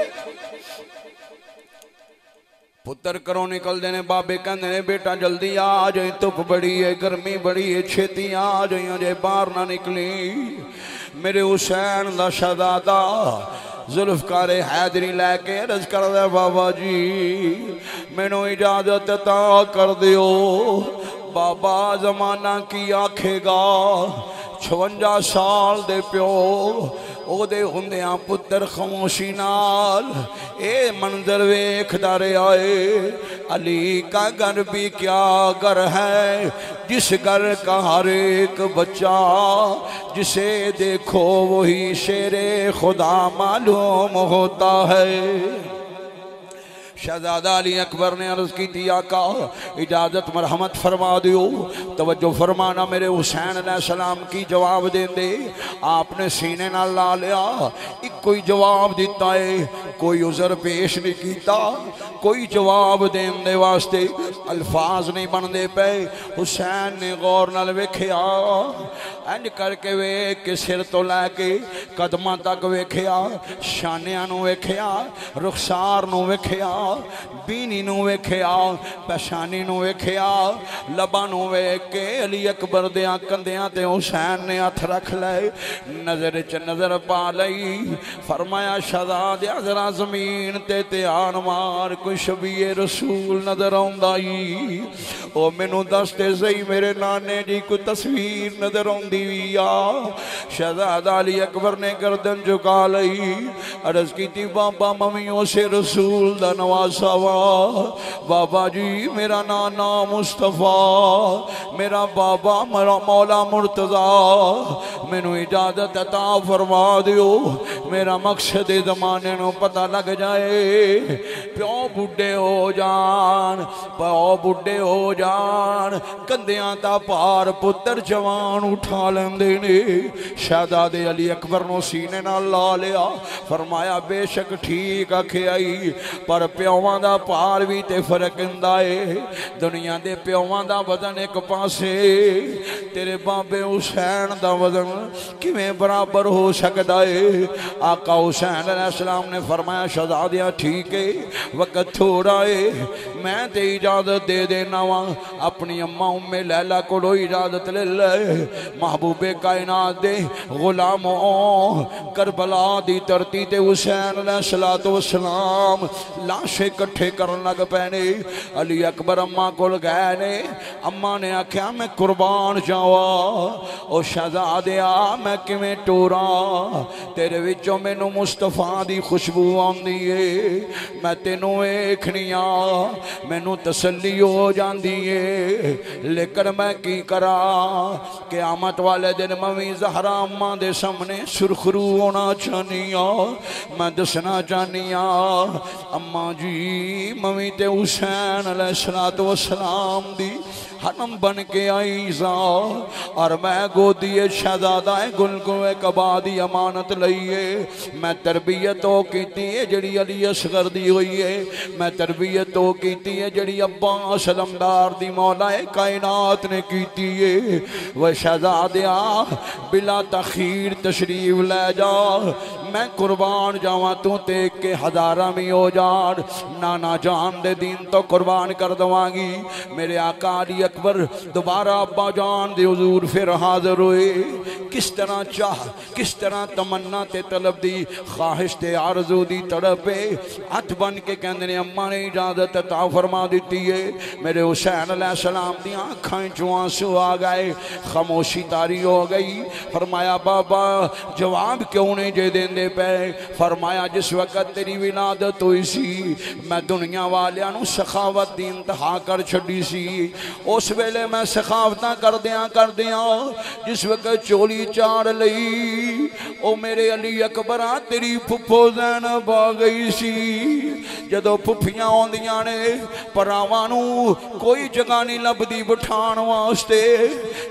पुत्र घरों निकलते ने, बाबे कहते ने बेटा जल्दी आ जाए, धुप बड़ी है, गर्मी बड़ी है, छेती आ जाए, अजे बाहर ना निकली। मेरे हुसैन दा शहजादा जुल्फकार हैदरी लैके अर्ज कर दे, बाबा जी मैनू इजाजत ता कर दियो। बाबा जमाना की आखेगा, 56 साल दे प्यो ओदे हुंदियां पुत्र खामोशी नाल ए मंजर वेखदा रहा है। अली का घर भी क्या घर है, जिस घर का हर एक बच्चा जिसे देखो वही शेरे खुदा मालूम होता है। शहजादा अली अकबर ने अर्ज की थी, आका इजाजत मरहमत फरमा दियो। तवज्जो फरमाना, मेरे हुसैन अलैहिस्सलाम की जवाब देंदे आपने सीने नाल ला लिया। एक कोई जवाब दिता है, कोई उज़र पेश नहीं किया, कोई जवाब देने दे वास्ते अल्फाज नहीं बनते पे। हुसैन ने गौर नाल वेख्या, इंज करके वेख के सिर तो लैके कदमां तक वेख्या, शानियां नूं वेख्या, रुखसार नूं वेख्या, बीनी नूं वेख्या, पेशानी नूं वेख्या, लबां नूं वेख के अली अकबर दियां कंधियां ते हुसैन ने हथ रख लए, नजर च नजर पा लई। फरमाया शहजादिया जरा जमीन ते ध्यान मार, कोई शबीए रसूल नजर आउंदा ई? ओ मैनू दस दे सही मेरे नाने जी कोई तस्वीर नजर आउंदी वी आ? शहजादा अली अकबर ने गर्दन झुका लई, अर्ज की बाबा ममियों से रसूल दा नवासा वा। बाबा जी मेरा नाना मुस्तफा, मेरा बाबा मेरा मौला मुर्तजा, मैनू इजाजत अता फरमा दियो। मेरा मेरा मकसद जमाने नूं पता लग जाए। प्यो बुढ़े हो जान, प्यो बुढ़े हो जान, कंधियां दा भार पुत्र जवान उठा लेंदे ने। शहजादे अली अकबर नूं सीने नाल ला लिया, फरमाया बेशक ठीक आखियाई, पर प्योवां दा भार भी ते फर्क हुंदा है। दुनिया दे प्योवां दा वजन एक पासे, तेरे बाबे हुसैन दा वजन किवें बराबर हो सकता है। आका हुसैन अलैहिस्सलाम ने फरमाया शहजादिया ठीक है, वक्त थोड़ा है, मैं ते इजाजत दे देना वा। अपनी अम्मा उम्मे लैला कोलों इजाजत ले ले। महबूबे कायनात दे गुलामों, करबला दी धरती ते हुसैन अलैहिस्सलातु वस्सलाम लाशे इकट्ठे करन लग पैने। अली अकबर अम्मा कोल गए ने, अम्मा ने आख्या मैं कुर्बान जावा। ओ शहजादिया मैं किवें टोरा, तेरे विचों मैनू मुस्तफा दी खुशबू आंदी है। मैं तेनू वेखनिया मैनू तसल्ली हो जाती है, लेकिन मैं की करा। क़यामत वाले दिन मवी ज़हरा अम्मा दे सामने सुरखरू होना चाहनी आ। मैं दसना चाहनी आ अम्मा जी मवी ते हुसैन अलैहिस्सलातु वस्सलाम दी हनम बन के आई सा, और मैं गोदी शहजादा गुलगुए कबा दी अमानत लईए। मैं तरबियत तो की जड़ी अली असगर दी हुई है, मैं तरबियत तो की जड़ी अब्बास अलमदार दी मौलाए कायनात ने की है। वह शहजादिया बिला तखीर तशरीफ ले जा, मैं कुर्बान जावा तू देख के हजारा भी हो जान। नाना जान दे दीन तो कुर्बान कर दवांगी। मेरे आका अली अकबर दोबारा अब्बा जान दे हुजूर फिर हाजिर हुए। किस तरह चाह, किस तरह तमन्ना ते तलब दी ख्वाहिश ते आरज़ू दी तड़प है। हथ बन के कहंदे ने अम्मा ने इजाजत अता फरमा दी है। मेरे हुसैन अलैहिस्सलाम दी आँखां चों आंसू आ गए, खामोशी तारी हो गई। फरमाया बाबा जवाब क्यों नहीं जे देंदे पे? फरमाया जिस वक्त तेरी विलादत हुई सी मैं दुनिया वालियां नूं सखावत दी इंतहा कर छड़ी सी। उस वेले मैं सखावतां करदियां जिस वक्त चोली चाड़ लई, ओ मेरे अली अकबरा तेरी फुफो ज़ैनब आ गई सी। जदों फुफियां आउंदियां ने भरावां नूं कोई जगह नहीं लभदी बिठाण वास्ते,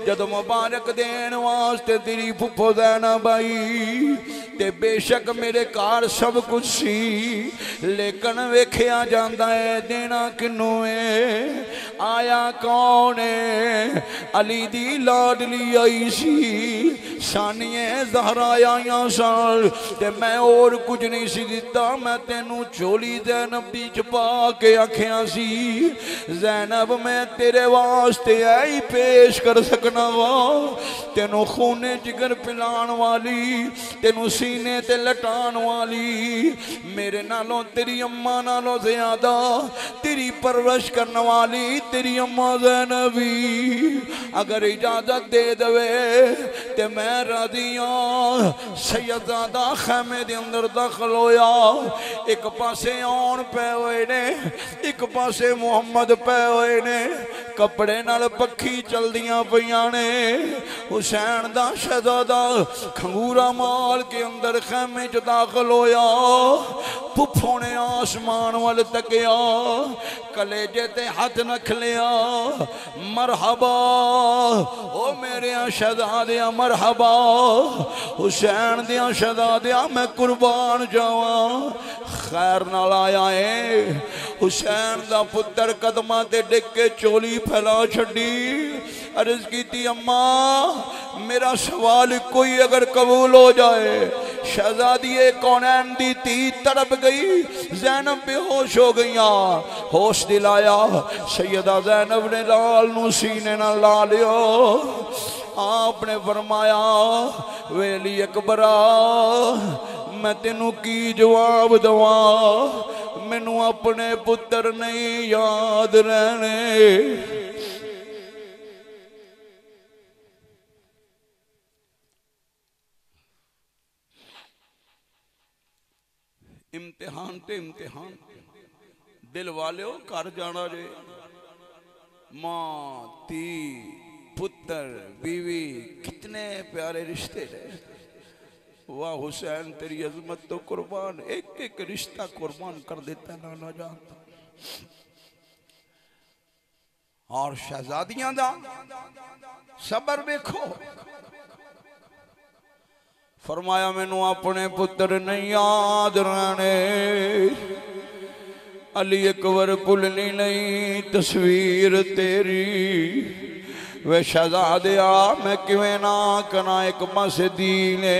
जदों मुबारक देण वास्ते तेरी फुफो ज़ैनब आई। ते बेशक मेरे घर सब कुछ सी, लेकिन वेखिया जांदा है देना किनू है, आया कौन है? अली दी लाडली आई सी, सानिए ज़हरा आईयां सन, ते मैं और कुछ नहीं सी दिता। मैं तेनू चोली ज़ैनब दी छपा के आखिया सी ज़ैनब मैं तेरे वास्ते आई पेश कर सकना वा। तेनू खूने जिगर पिलान वाली, तेनू सीने ते लटान वाली, मेरे नालों तेरी अम्मा नालों ज्यादा तेरी परवरिश करने वाली तेरी अम्मा ज़ैनबी अगर इजाजत दे दवे ते मैं राजी हाँ। सैयदजादा खैमे दे अंदर दाखिल होया, एक पासे आउण पे हुए ने, एक पासे मुहम्मद पे हुए ने, कपड़े नाल पखी चलदियां पईयां ने। हुसैन दा शहजादा खंगूरा माल के अंदर खैमे च दाखिल होया। फुफो ने आसमान वाल तकिया, कलेजे ते हाथ रख लिया, मरहबा ओ मेरे शहजादिया मरहबा, हुसैन दिया शहजादिया मैं कुर्बान जावा। खैर नाल आया है। हुसैन दा पुत्र कदमां ते डिग के चोली फैला छड़ी, अर्ज की अम्मा मेरा सवाल कोई अगर कबूल हो जाए। शहजादी कौनैन दी धी तड़प गई, ज़ैनब बेहोश हो गई। होश दिलाया सैयदा ज़ैनब ने लाल नू सीने नाल ला लियो। आपने फरमाया वेली अकबरा मैं तेनू की जवाब दवा, मैनू अपने पुत्र नहीं याद रहने। इम्तिहान ते इम्तिहान दिल वाले घर जाना जे, माँ धी पुत्र बीवी कितने प्यारे रिश्ते रहे। वाह हुसैन तेरी अजमत तो कुर्बान, एक एक रिश्ता कुर्बान कर देता नाना जान। और शहजादियां दा सबर देखो, फरमाया मैनू अपने पुत्र नहीं याद रहने, अली अकबर भुलनी नहीं तस्वीर तेरी। वे शहजादिया मैं किवें ना कना, एक पासे दीने,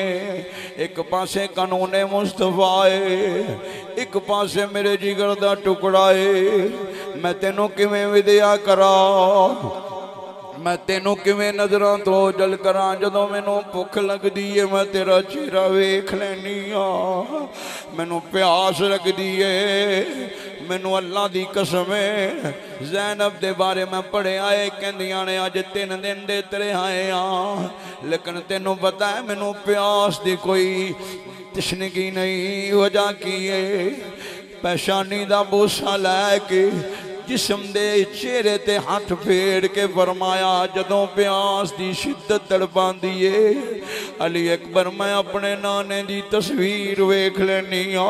एक पासे कानूने मुस्तफाए, एक पासे मेरे जिगर दा टुकड़ा है। मैं तेनों किवें विद्या करा, मैं तेनों किवें नजरां तो ओझल करा। जदों मैनू भुख लगदी है मैं तेरा चेहरा वेख लैनी आ, मैनू प्यास लगदी है। मैनू अल्लाह दी कसम है, ज़ैनब दे बारे मैं पढ़िया है, कहंदियां ने अज 3 दिन दे तरे आए आ, लेकिन तेनू पता है मैनू प्यास दी कोई तशनगी नहीं। वजह की है, पेशानी दा बोसा लैके जिस्म दे चेहरे ते हाथ फेर के फरमाया, जदों प्यास दी शिद्दत तड़पांदी है अली अकबर मैं अपने नाने दी तस्वीर वेख लैनी आ।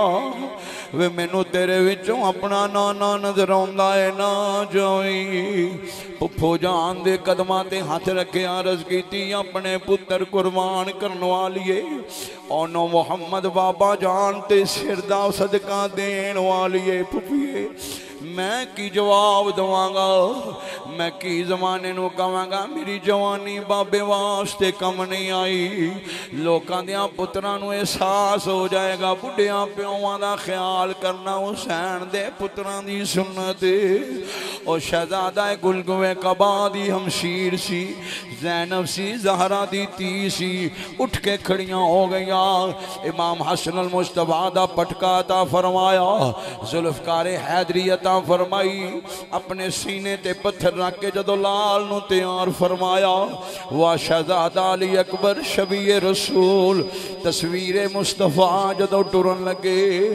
वे मैनू तेरे विचों अपना नाना नजर आउंदा है ना जाई। पुप्पो जान दे कदमां ते हाथ रखे, अर्ज कीती अपने पुत्र कुर्बान करन वालिए, ओनो मुहम्मद बाबा जान ते सिर दा सदका देण वालिए। पुप्पिए मैं की जवाब दवांगा, मैं की जमाने नू कहांगा मेरी जवानी बाबे वास्ते कम नहीं आई। लोकां दियां पुत्रां नू एहसास हो जाएगा, बुढ़ियां प्योवां दा ख्याल करना हुसैन दे पुत्रां दी सुन्नत। और शहजादा गुलगुवे कबा दी हमशीर सी, ज़ैनब सी ज़हरा दी धी सी, उठ के खड़ियां हो गईयां। इमाम हसन अल मुस्तफा दा पटका ता फरमाया, जुल्फकार हैदरी अता फरमाई, अपने सीने ते पत्थर रख के जदों लाल नू तैयार फरमाया। वाह शहजादा अली अकबर शबीए रसूल तस्वीर मुस्तफा जदों टुरन लगे,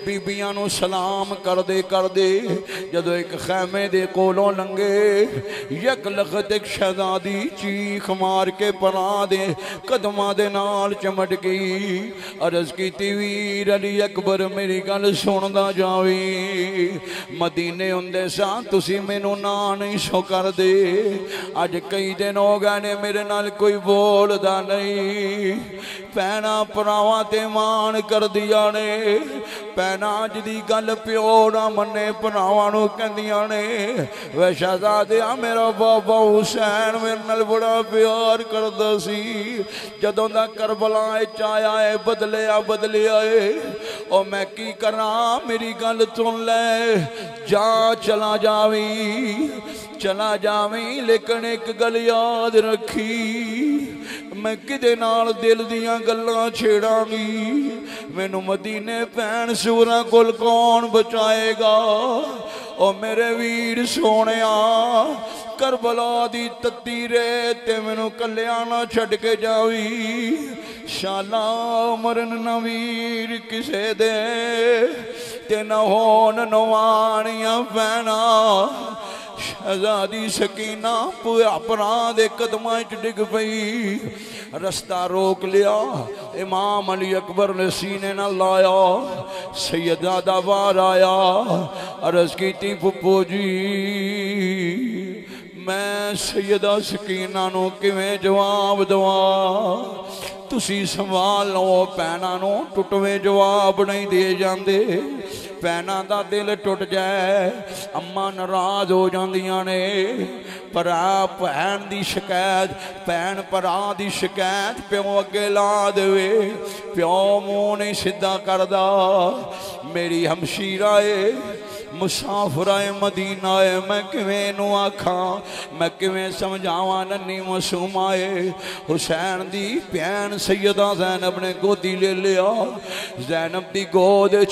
बीबियां नू सलाम कर दे जदों एक खैमे दे कोलों लंघे, यक लखत एक शहजादी चीख मार के पना दे कदमां दे नाल चमट गई। अर्ज कीती वीर अली अकबर मेरी गल सुनदा जावी, मदीने हुंदे सा तुसी मैनू ना नहीं सो कर दे, अज कई दिन हो गए ने मेरे नाल कोई बोलदा नहीं। भैणा भरावां ते मान कर दिया ने, भैणा अज दी गल प्यो ना मन्ने भरावां नू कहंदियां ने, वे शहजादिया मेरा बाबा हुसैन मेरे नाल बड़ा प्यार करदा सी, जदों दा करबला च आया है बदलिया है। ओ मैं की करा मेरी गल सुन ले, जा चला जावी लेकिन एक गल याद रखी, मैं किदे नाल दिल दियां गल्लां छेड़ांगी, मैनू मदीने भैन सूरां कोल कौन बचाएगा। ओ मेरे वीर सोनिया करबला दी तत्ती रेत ते मैनू कल्लिया ना छड्ड के जावी, शाला मरन ना वीर किसे दे ते न होन नवाणियां भैना। शहजादी सकीना अपना दे कदमां च डिग पई, रस्ता रोक लिया। इमाम अली अकबर ने सीने न लाया, सैयदा बाहर आया, अर्ज कीती पुप्पो जी मैं सैयदा सकीना नू किवें जवाब दवा, तुसी संभाल लो। भैणां नू टुटवें जवाब नहीं दे जांदे, भैणां दा दिल टुट जाए अम्मा नाराज हो जांदियां ने। भरा भैन दी शिकायत, भैन भरा दी शिकायत प्यो अगे ला देवे, प्यो मूँह नहीं सीधा करदा। मेरी हमशीरा है मुसाफराए मदीना है, मैं किवें नू आखा, मैं किवें समझावा नन्नी मासूमाए। हुसैन दी भैन सैयदा ज़ैनब ने गोदी ले लिया, ज़ैनब दी गोद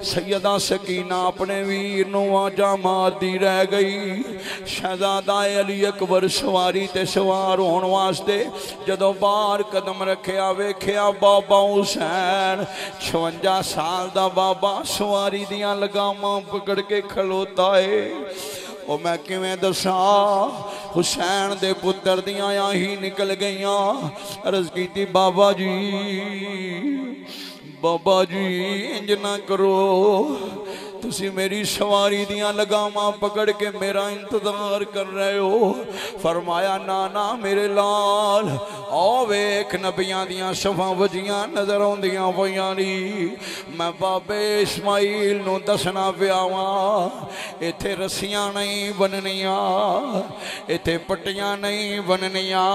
सैयदा सकीना अपने वीर नू आजा मारदी रह गई। शहजादा अली अकबर सवारी ते सवार होने वास्ते जदों बाहर कदम रखिया, वेखिया बाबा हुसैन 56 साल दा बाबा सवारी दियां लगामां पकड़ के खलोता है। ओ मैं किवें दसा हुसैन दे पुत्र दियां ही निकल गईयां। अर्ज कीती बाबा जी इंज ना करो, तुसी मेरी सवारी दियां लगामां पकड़ के मेरा इंतजार कर रहे हो। फरमाया ना ना मेरे लाल, ओ वेख नबियां दियां सफां वजियां नजर आउंदियां पईयां नी। मैं बाबे इस्माइल नूं दसना पिया वां, इत्थे रस्सियां नहीं बननियां, इत्थे पट्टियां नहीं बननियां।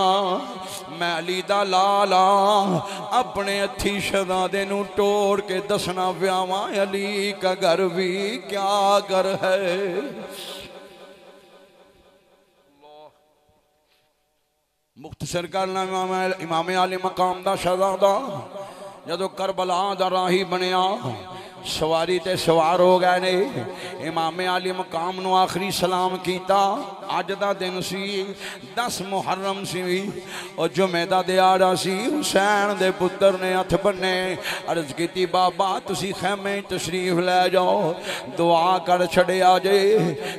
मैं अली दा लाल हां, अपने हथी शहजादे नूं तोड़ के दसना पिया वां अली का घर भी क्या कर है। मुख्तसर करना इमाम आले मकाम दा शहजादा जदों करबला दा राही बनया, सवारी ते सवार हो गए ने। इमाम आले मकाम नूं आखिरी सलाम कीता। अज दा दिन सी 10 मुहर्रम सी और जुमे दा दिहाड़ा सी। हुसैन दे पुत्र ने हथ बन्ने, अर्ज की बाबा तुसी खैमे तशरीफ लै जाओ, दुआ कर छड़िया जे,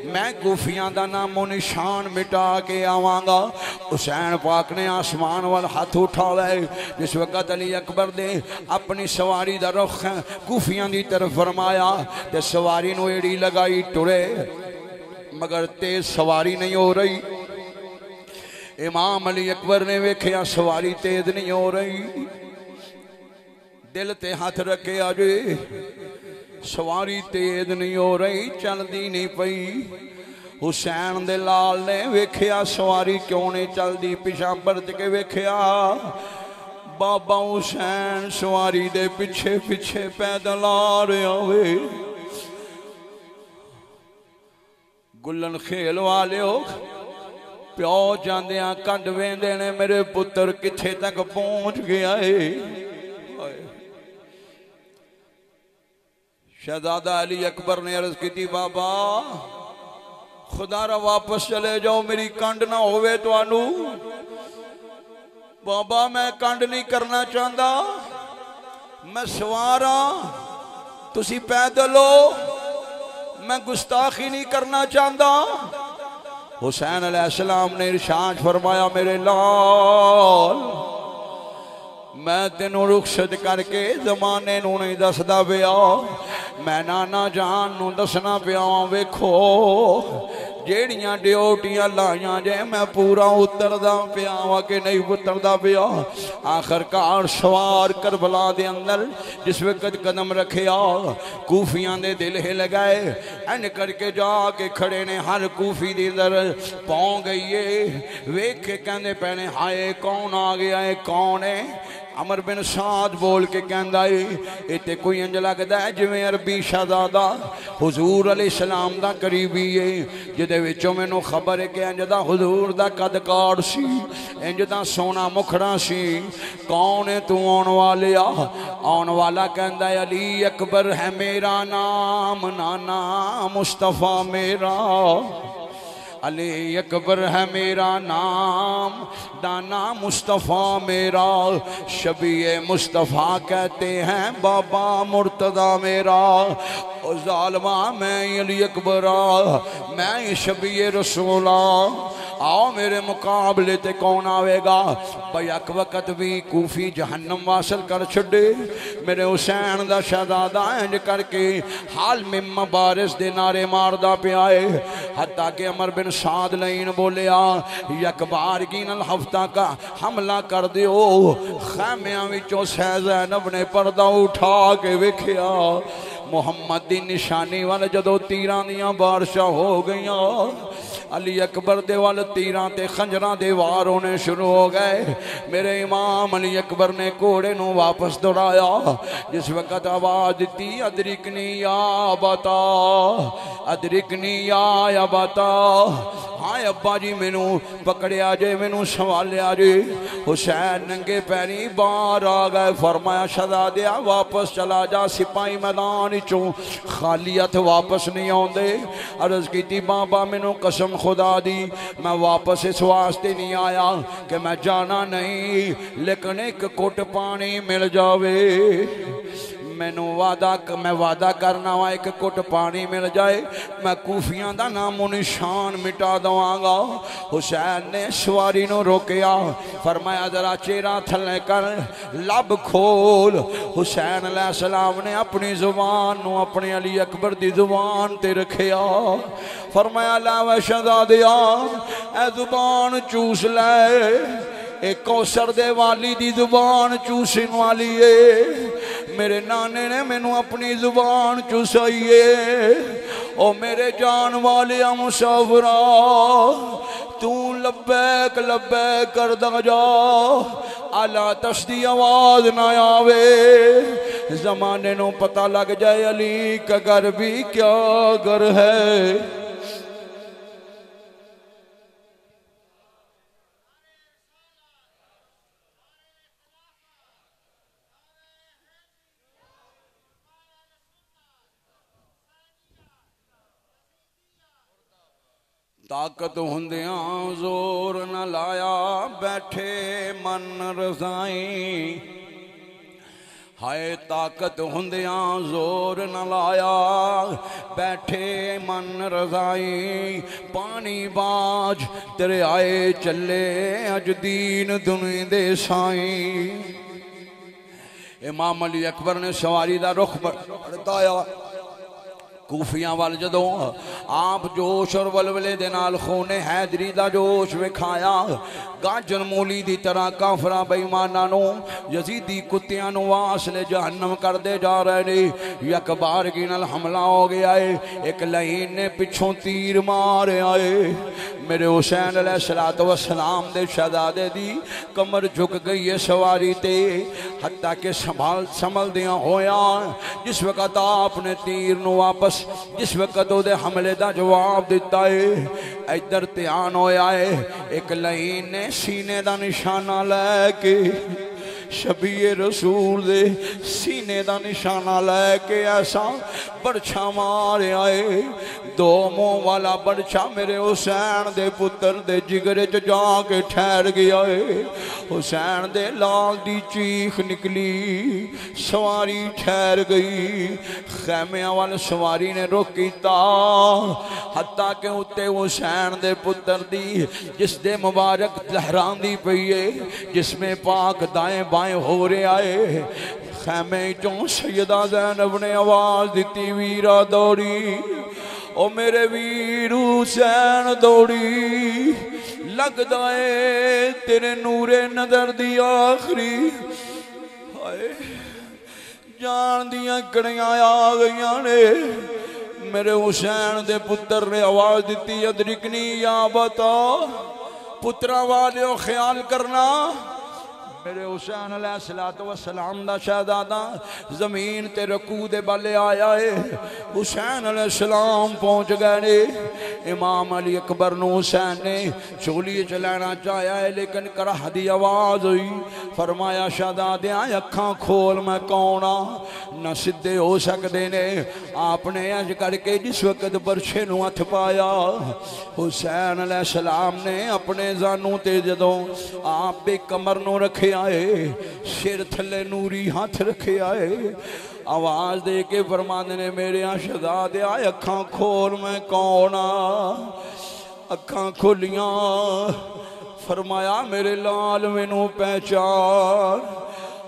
मैं कूफियां दा नामो निशान मिटा के आवांगा। हुसैन पाक ने आसमान वाल हाथ उठा ले। जिस वक्त अली अकबर दे अपनी सवारी दा रुख कूफियां दी तरफ फरमाया ते सवारी नूं एड़ी लगाई टुरे, मगर तेज सवारी नहीं हो रही। इमाम अली अकबर ने वेख्या सवारी तेज नहीं हो रही, दिल ते हाथ रखे अजे सवारी तेज नहीं हो रही, चलती नहीं पई। हुसैन दे लाल ने वेख्या सवारी क्यों नहीं चलती, पिछा बरत के वेख्या बाबा हुसैन सवारी दे पिछे पिछे पैदल आ रहा वे। गुलन खेल वाले हो प्यो जांदियां कंड वेंदे ने मेरे पुत्र किथे तक पहुंच गया है। शहजादा अली अकबर ने अर्ज की बाबा खुदारा वापस चले जाओ, मेरी कंड ना होवे तुहानू। बाबा मैं कंड नहीं करना चाहता, मैं सवार हाँ तुसी पैदल हो, मैं गुस्ताखी नहीं करना चाहता। हुसैन अलैहिस्सलाम ने इरशाद फरमाया मेरे लाल मैं तेनों रुखसत करके जमाने नूं नहीं दसदा पिया, मैं नाना जान नूं दसना पिया। वेखो जेड़ियां ड्यूटियां लाइया जे मैं पूरा उतरदा पिया वा कि नहीं उतरदा पिया। आखिरकार सवार करबला दे अंदर जिस वक्त कदम रखिया कूफियां दे दिल हिल गए। एन करके जाके खड़े ने हर कूफी दी अंदर पहुंच गई है। वेख के कहंदे पैने हाय कौन आ गया है, कौन है? अमर बिन साद बोल के कहंदा है इत्ते कोई इंज लगदा है जिवें अरबी शहजादा हुजूर अलैहिस्सलाम दा करीबी है, जिहदे विचों मैनूं खबर है कि इंज दा हुजूर दा कद काड़ सी, इंज दा सोना मुखड़ा सी। कौन है तू आउण वालिया? आउण वाला कहंदा है अली अकबर है मेरा नाम, नाना मुस्तफा मेरा। अली अकबर है मेरा नाम, दाना मुस्तफ़ा मेरा। शबीए मुस्तफ़ा कहते हैं बाबा मुर्तदा मेरा। ओ जालमा मैं अली अकबर मैं शबीए रसूला। आओ मेरे मुकाबले ते कौन आवेगा? बैक वक्त भी कूफी जहन्नम वासल कर छड़े। मेरे हुसैन दा शहजादा इंज करके हाल में मुबारस दे नारे मारदा पिया है। हत्ता के अमर बिन साद लईन बोलिया यकबार की नल हफ्ता का हमला कर दियो। खैमियां विचों ज़ैनब ने पर्दा उठा के वेखिया मुहम्मद दी निशानी वाल जदों तीरां दियां बारिशां हो गईयां, अली अकबर दे वाल तीरां ते खंजरां दे वार होने शुरू हो गए। मेरे इमाम अली अकबर ने घोड़े नूं वापस दौड़ाया। जिस वक्त आवाज दी अदरिकनी या बता, अदरिकनी या बता, हाँ अब्बा जी मैनू पकड़िया जे, मैनू संभालिया जे। हुसैन नंगे पैरी बाहर आ गए। फरमाया शहजादिया वापस चला जा, सिपाही मैदान चों खाली हथ वापस नहीं आते। अर्ज की बाबा मैनू कसम खुदा दी मैं वापस इस वास्ते नहीं आया कि मैं जाना नहीं, लेकिन एक घुट पानी मिल जावे। मैनू मैं वादा करना वा एक घुट पानी मिल जाए मैं कूफियां दा नामो निशान मिटा दवांगा। हुसैन ने सवारी नू रोकिया, फरमाया जरा चेहरा थले कर, लब खोल। हुसैन अलैहिस्सलाम ने अपनी जुबान नू अपने अली अकबर दी जुबान ते रखिया, फरमाया ला वे शहजादिया ए जुबान चूस ले, एक कौसर दे वाली दी जुबान चूसन वाली है। मेरे नाने ने मैनू अपनी जुबान चूसाई है। ओ मेरे जान वाले मुसाफिरा तू लब्बैक लब्बैक करदा जा, आला तस्दी आवाज ना आवे, जमाने नू पता लग जाए अली का घर भी क्या घर है। ताकत हुंदियां जोर न लाया, बैठे मन रजाई। हाय ताकत हुंदियां जोर न लाया, बैठे मन रजाई। पानी बाज तेरे आए चले अज दीन दुनिया दे साई। इमाम अली अकबर ने सवारी का रुख बताया कूफियां वाल जदों आप जोश और वलवले दे नाल खूने हैदरी दा जोश विखाया, गाजर मूली दी तरह काफरा बेईमाना नू यजीदी कुत्तियां नू वासले जहन्नम करदे जा रहे ने। यकबारगी नाल हमला हो गया है, एक लाइन ने पिछों तीर मारे आए। मेरे हुसैन अलैहिस्सलातु वस्सलाम दे शहजादे दी कमर झुक गई है सवारी ते, हत्ता के संभलदियां होया जिस वक्त आपने तीर नू वापस जिस वक्त उहदे हमले का जवाब दिता है, इधर ध्यान होया है। एक लाइन ने सीने का निशाना लैके शबीए रसूल दे सीने का निशाना लैके ऐसा बरछा मारे आए। दो मुंह वाला बरछा मेरे हुसैन दे पुत्र दे जिगरे च जाके ठहर गया है। हुसैन दे लाल दी चीख निकली, सवारी ठहर गई। खैमिया वाल सवारी ने रुख कीता, हत्ता के उत्ते हुसैन दे पुत्र दी जिस दे मुबारक लहरांदी पई है, जिसमें पाक दाएं बाएं हो रहा है। खैमे चों सैयदा ज़ैनब ने आवाज दी, वीरा दौड़ी ओ मेरे वीर हुसैन दौड़ी, लगदा है तेरे नूरे नजर दी आखिरी। हाय जान दियां कड़ियां आ गईयां ने। मेरे हुसैन दे पुत्र ने आवाज दी, अदरिकनी या बता, पुत्रा वाले ख्याल करना। मेरे हुसैन अलैहिस्सलातु वस्सलाम दा शहजादा जमीन ते रकू दे बाले आया है। हुसैन अलैहिस्सलाम पहुंच गए ने। इमाम अली अकबर नू हुसैन ने चोली च लैना चाहया है, लेकिन कराह दी आवाज हुई। फरमाया शहजादियां अखां खोल, मैं कौन आ? न सीधे हो सकते ने। आपने अज करके जिस वक्त बरछे नू हथ पाया, हुसैन अलैहिस्सलाम ने अपने जानू ते जदों आप बे कमर नू रखे आए, सिर थले नूरी हाथ रखे आए, आवाज दे के फरमाते ने मेरे शहजादे अखां खोल, मैं कौन आ? अखां खोलियां। फरमाया मेरे लाल मैनू पहचान।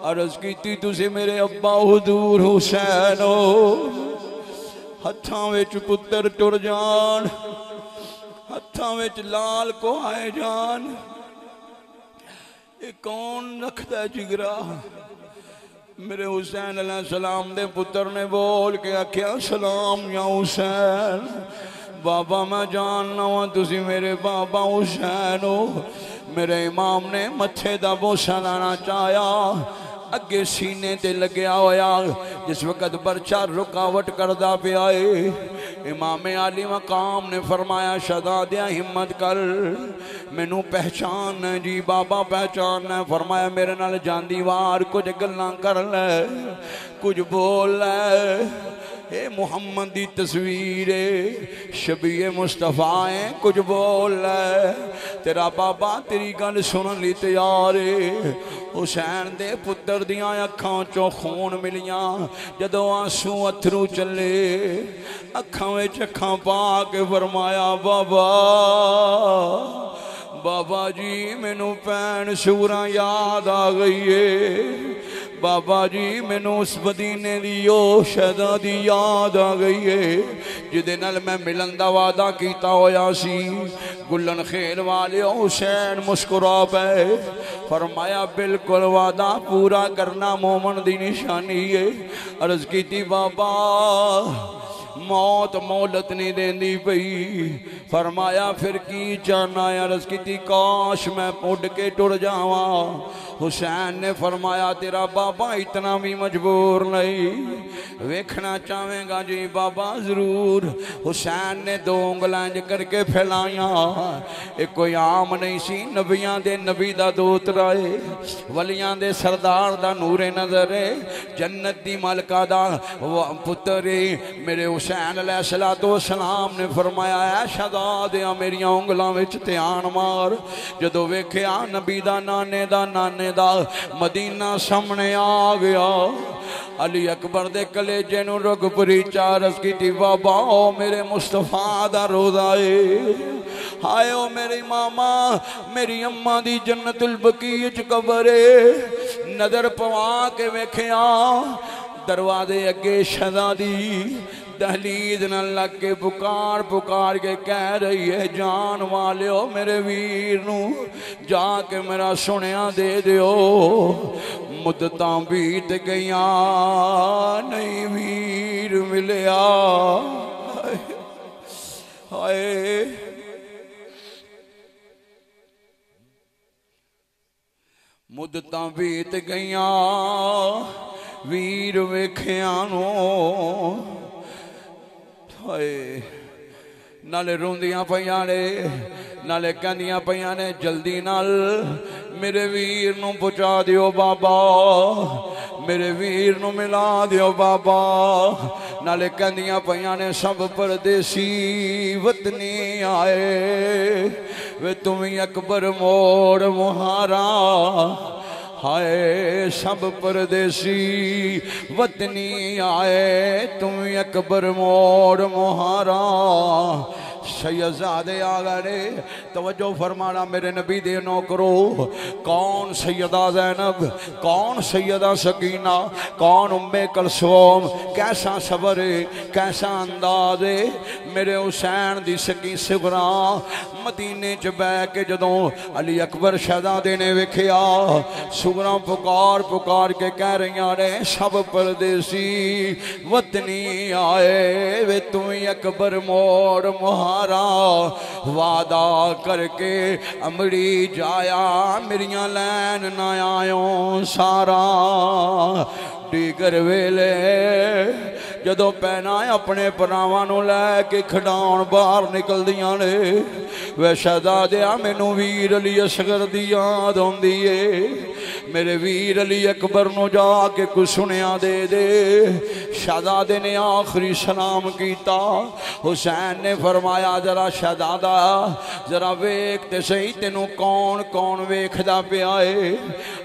अर्ज की तुसी मेरे अब्बा हुजूर हुसैन हो। हत्थां विच पुत्र टुर जान, हत्थां विच लाल को आए जान। ये कौन रखता जिगरा? मेरे हुसैन अलैहिस्सलाम दे पुत्र ने बोल के आख्या, सलाम या हुसैन। बाबा मैं जानना वा तुसी मेरे बाबा हुसैन हो। मेरे इमाम ने मत्थे दा बोसा लाना चाहया, अगे सीने ते लग्या होया, जिस वक्त बरछा रुकावट करदा पिया है। इमाम आली मकाम ने फरमाया शहजादिया हिम्मत कर, मैनू पहचान है जी। बाबा पहचान है। फरमाया मेरे नाल जांदी वार कुछ गल्लां कर ले, कुछ बोल ले। ए मुहम्मद दी तस्वीर है, शबीए मुस्तफा है, कुछ बोल है। तेरा बाबा तेरी गल सुनन लई तैयार है। हुसैन दे पुत्र दियां अखां चों खून मिलियां, जदों आंसू अथरू चले अखां विच अखां पा के फरमाया बाबा बाबा जी मैनू भैन सूरा याद आ गई है। बाबा जी मैनू उस मदीने दी ओ शहज़ादी याद आ गई है जिहदे नाल मैं मिलन दा वादा कीता होया सी। गुलन खेल वाले हुसैन मुस्कुरा पे फरमाया बिल्कुल वादा पूरा करना मोमन दी निशानी है। अर्ज कीती बाबा मौत मोहलत नहीं देंदी पई। फरमाया फिर की चाहना है? अर्ज की काश मैं उड़ के टुर जावा। हुसैन ने फरमाया तेरा बाबा इतना भी मजबूर नहीं, वेखना चाहेगा जी बाबा जरूर। हुसैन ने दो उंगलां करके फैलाया। एक कोई आम नहीं सी, नबियां दे नबी दा दोतरा है, वलियां दे सरदार दा नूरे नजर है, जन्नत दी मालका दा पुत्र है। मेरे हुसैन अलैहिस्सलातु वस्सलाम ने फरमाया ऐ शहज़ादिया मेरियां उंगलां विच ध्यान मार। जदों वेख्या नबी दा नाने दा मदीना सामने आ गया। अली अकबर दे कलेजे नूं रुगपुरी चारस की बाबा ओ मेरे मुस्तफा दा रोज़ा है। हाय ओ मेरी मामा मेरी अम्मा दी जन्नतुल बकी च कबर है। नजर पवा के वेख्या दरवाजे अगे शहज़ादी दहलीज न लग के पुकार पुकार के कह रही है जान वालियो मेरे वीर नू जाके मेरा सुनिया दे दियो। मुद्दतां बीत गईयां नहीं वीर मिलिया। हाय मुद्दतां बीत गईयां वीर वेखिया नो। नाले रोंदियां पईयां ने नाले कहंदियां पईयां ने जल्दी नाल मेरे वीर नूं पहुंचा दियो बाबा, मेरे वीर नूं मिला दियो बाबा। नाले कहंदियां पईयां ने सब परदेसी वतनी आए वे तुम्हें अकबर मोड़ मुहारा। हाय सब परदेसी वतनी आए तुम अकबर मोड़ मुहारा। सैयदजादे आ गए तवज्जो फरमाना मेरे नबी दे नौकरो। कौन सैयदा ज़ैनब, कौन सैयदा सकीना, कौन उम्मे कलसूम। कैसा सबर है कैसा अंदाज है। मेरे हुसैन दी सकी सिगरा मदीने च बह के जदों अली अकबर शहजादे ने वेखिया सुगरा पुकार पुकार के कह रही ने सब परदेसी वतनी आए वे तुम अकबर मोड़ मुहारा। वादा करके अमड़ी जाया मेरिया लैन ना आयो सारा। डीगर वेले जदों पैना अपने भरावां नूं लैके खिडाउण बाहर निकलदियां ने वे शहजादिया मैनू वीर अली असगर दी याद आउंदी है। मेरे वीर अली अकबर नूं जाके कुछ सुनिया दे दे। शहजादे ने आखिरी सलाम किया। हुसैन ने फरमाया जरा शहजादा जरा वेख ते सही तेनू कौन कौन वेखदा पिया है।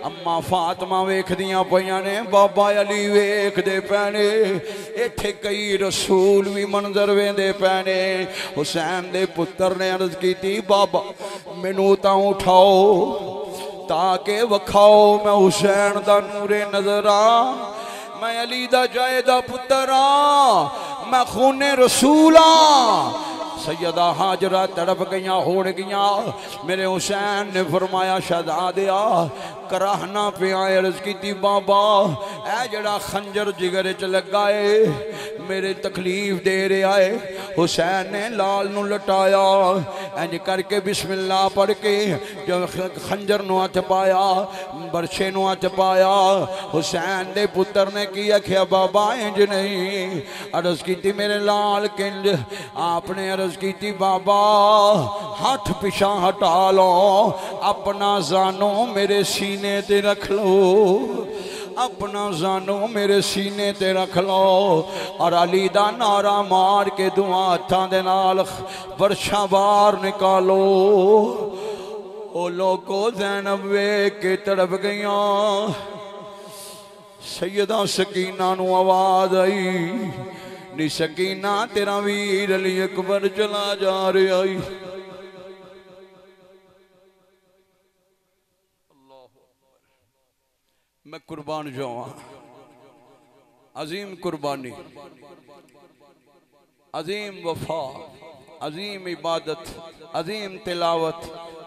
अम्मा फातिमा वेखदियां पईयां ने, बाबा अली वेखदे पैने, इत्थे कई रसूल भी मंजर वेंदे पैने। हुसैन दे पुत्र ने अर्ज की बाबा मैनू तां उठाओ ताके वखाओ मैं हुसैन दा नूरे नजर आ। मैं अली दा जायदा पुत्र आ, मैं खूने रसूल आ। सैयदा हाजरा तड़प गईयां होड़ गईयां। मेरे हुसैन ने फरमाया शहजादिया कराहना पिया। अर्ज की बाबा ऐ जड़ा खंजर जिगर च लगा है मेरे तकलीफ दे रहा है। हुसैन ने लाल नू लटाया इंज करके बिस्मिल्लाह पढ़ के जब खंजर नू हथ पाया बरछे नू हथ पाया। हुसैन दे पुत्र ने की आख्या बाबा इंज नहीं। अर्ज की मेरे लाल किंज आपने अर्ज की बाबा हाथ पिछा हटा लो अपना जानो मेरे सीने ते रख लो। अपना जानो मेरे सीने ते रख लो और अली दा नारा मार के दुआ हत्थां दे नाल वर्षा बाहर निकालो। ओ लोगो ज़ैनब वेख के तड़प गईयां। सैयदा सकीना नू आवाज आई, नी सकीना तेरा वीर अली अकबर चला जा रहा है। मैं कुर्बान जावा। अजीम कुर्बानी, अजीम वफा, अजीम इबादत, अजीम तिलावत,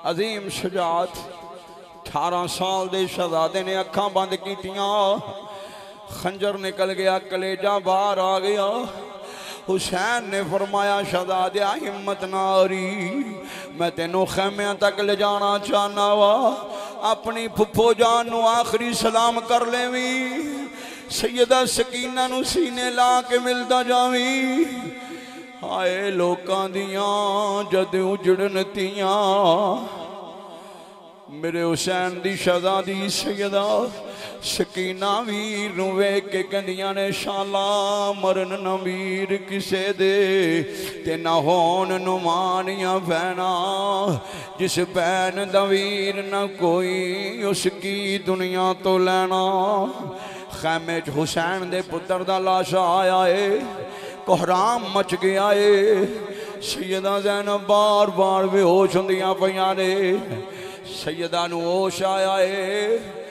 अजीम शुजात। 18 साल दे शहजादे ने अखां बंद कीतियां, खंजर निकल गया, कलेजा बाहर आ गया। हुसैन ने फरमाया शहजादिया हिम्मत ना हारी, मैं तेनों खैमिया तक ले जाना चाहना वा। अपनी फुफो जान नू आखिरी सलाम कर लेवी, सैयदा सकीना नू सीने ला के मिलदा जावी। हाय लोकां दियां जद उजड़न तियां, मेरे हुसैन दी शहजादी सैयदा सकीना वीर नू वेख के कहंदियां ने शाला मरन न वीर किसे दे ते ना होन नुमानियां भैना। जिस भैन दा वीर न कोई उसकी दुनिया तो लेना। खैमे च हुसैन दे पुत्र दा लाशा आया है, कोहराम मच गया है। सैयदा ज़ैनब बार बार बेहोश होंदियां पईयां ने। सैयदा नू होश आया है,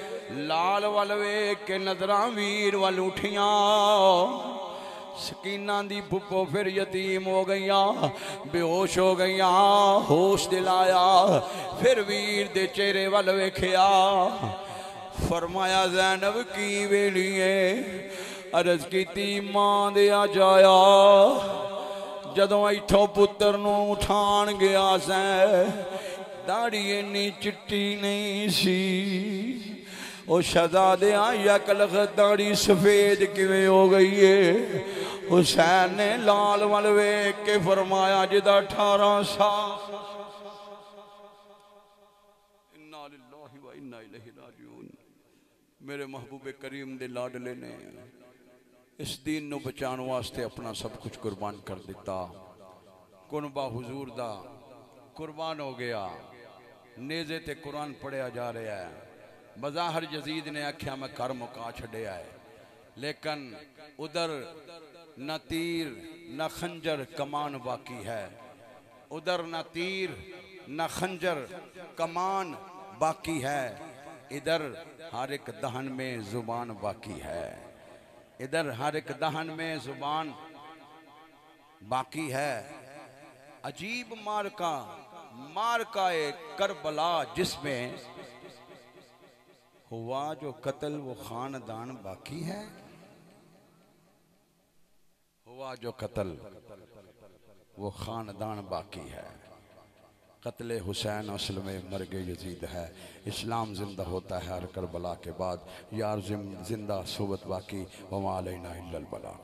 लाल वल वेख के नजरां वीर वल उठियां। सकीना दी फुफो फिर यतीम हो गईयां, बेहोश हो गईयां। होश दिलाया, फिर वीर दे चेहरे वल वेखिया। फरमाया ज़ैनब की वेलिए, अर्ज की मां दे आ जाया। जदों इथों पुत्र नू उठान गया सै, दाढ़ी इन्नी चिट्टी नहीं सी। ओ शहजादे यकल दाढ़ी सफेद किवें हो गई है। हुसैन ने लाल वल वेख के फरमाया जिदा 18 साल। इन्ना लिल्लाहि व इन्ना इलैहि राजिऊन। मेरे महबूबे करीम दे लाडले ने इस दीन नू बचाने वास्ते अपना सब कुछ कुर्बान कर दिता। कुर्बा हुजूर दा कुर्बान हो गया। नेज़े ते कुरान पढ़िया जा रहा है। बज़ाहिर यजीद ने आख्या मैं घर मुका छड़िया है, लेकिन उधर न तीर न खंजर कमान बाकी है। उधर न तीर न खंजर कमान बाकी है। इधर हर एक दहन में जुबान बाकी है। इधर हर एक दहन में जुबान बाकी है। अजीब मारका, मारका करबला जिसमें हुआ जो कत्ल वो खानदान बाकी है। हुआ जो कत्ल वो खानदान बाकी है। कत्ले हुसैन असल में मर गए यजीद है। इस्लाम जिंदा होता है हर करबला के बाद। यार जिंदा सोबत बाकी, वमा अलैना इल्लल बलाग।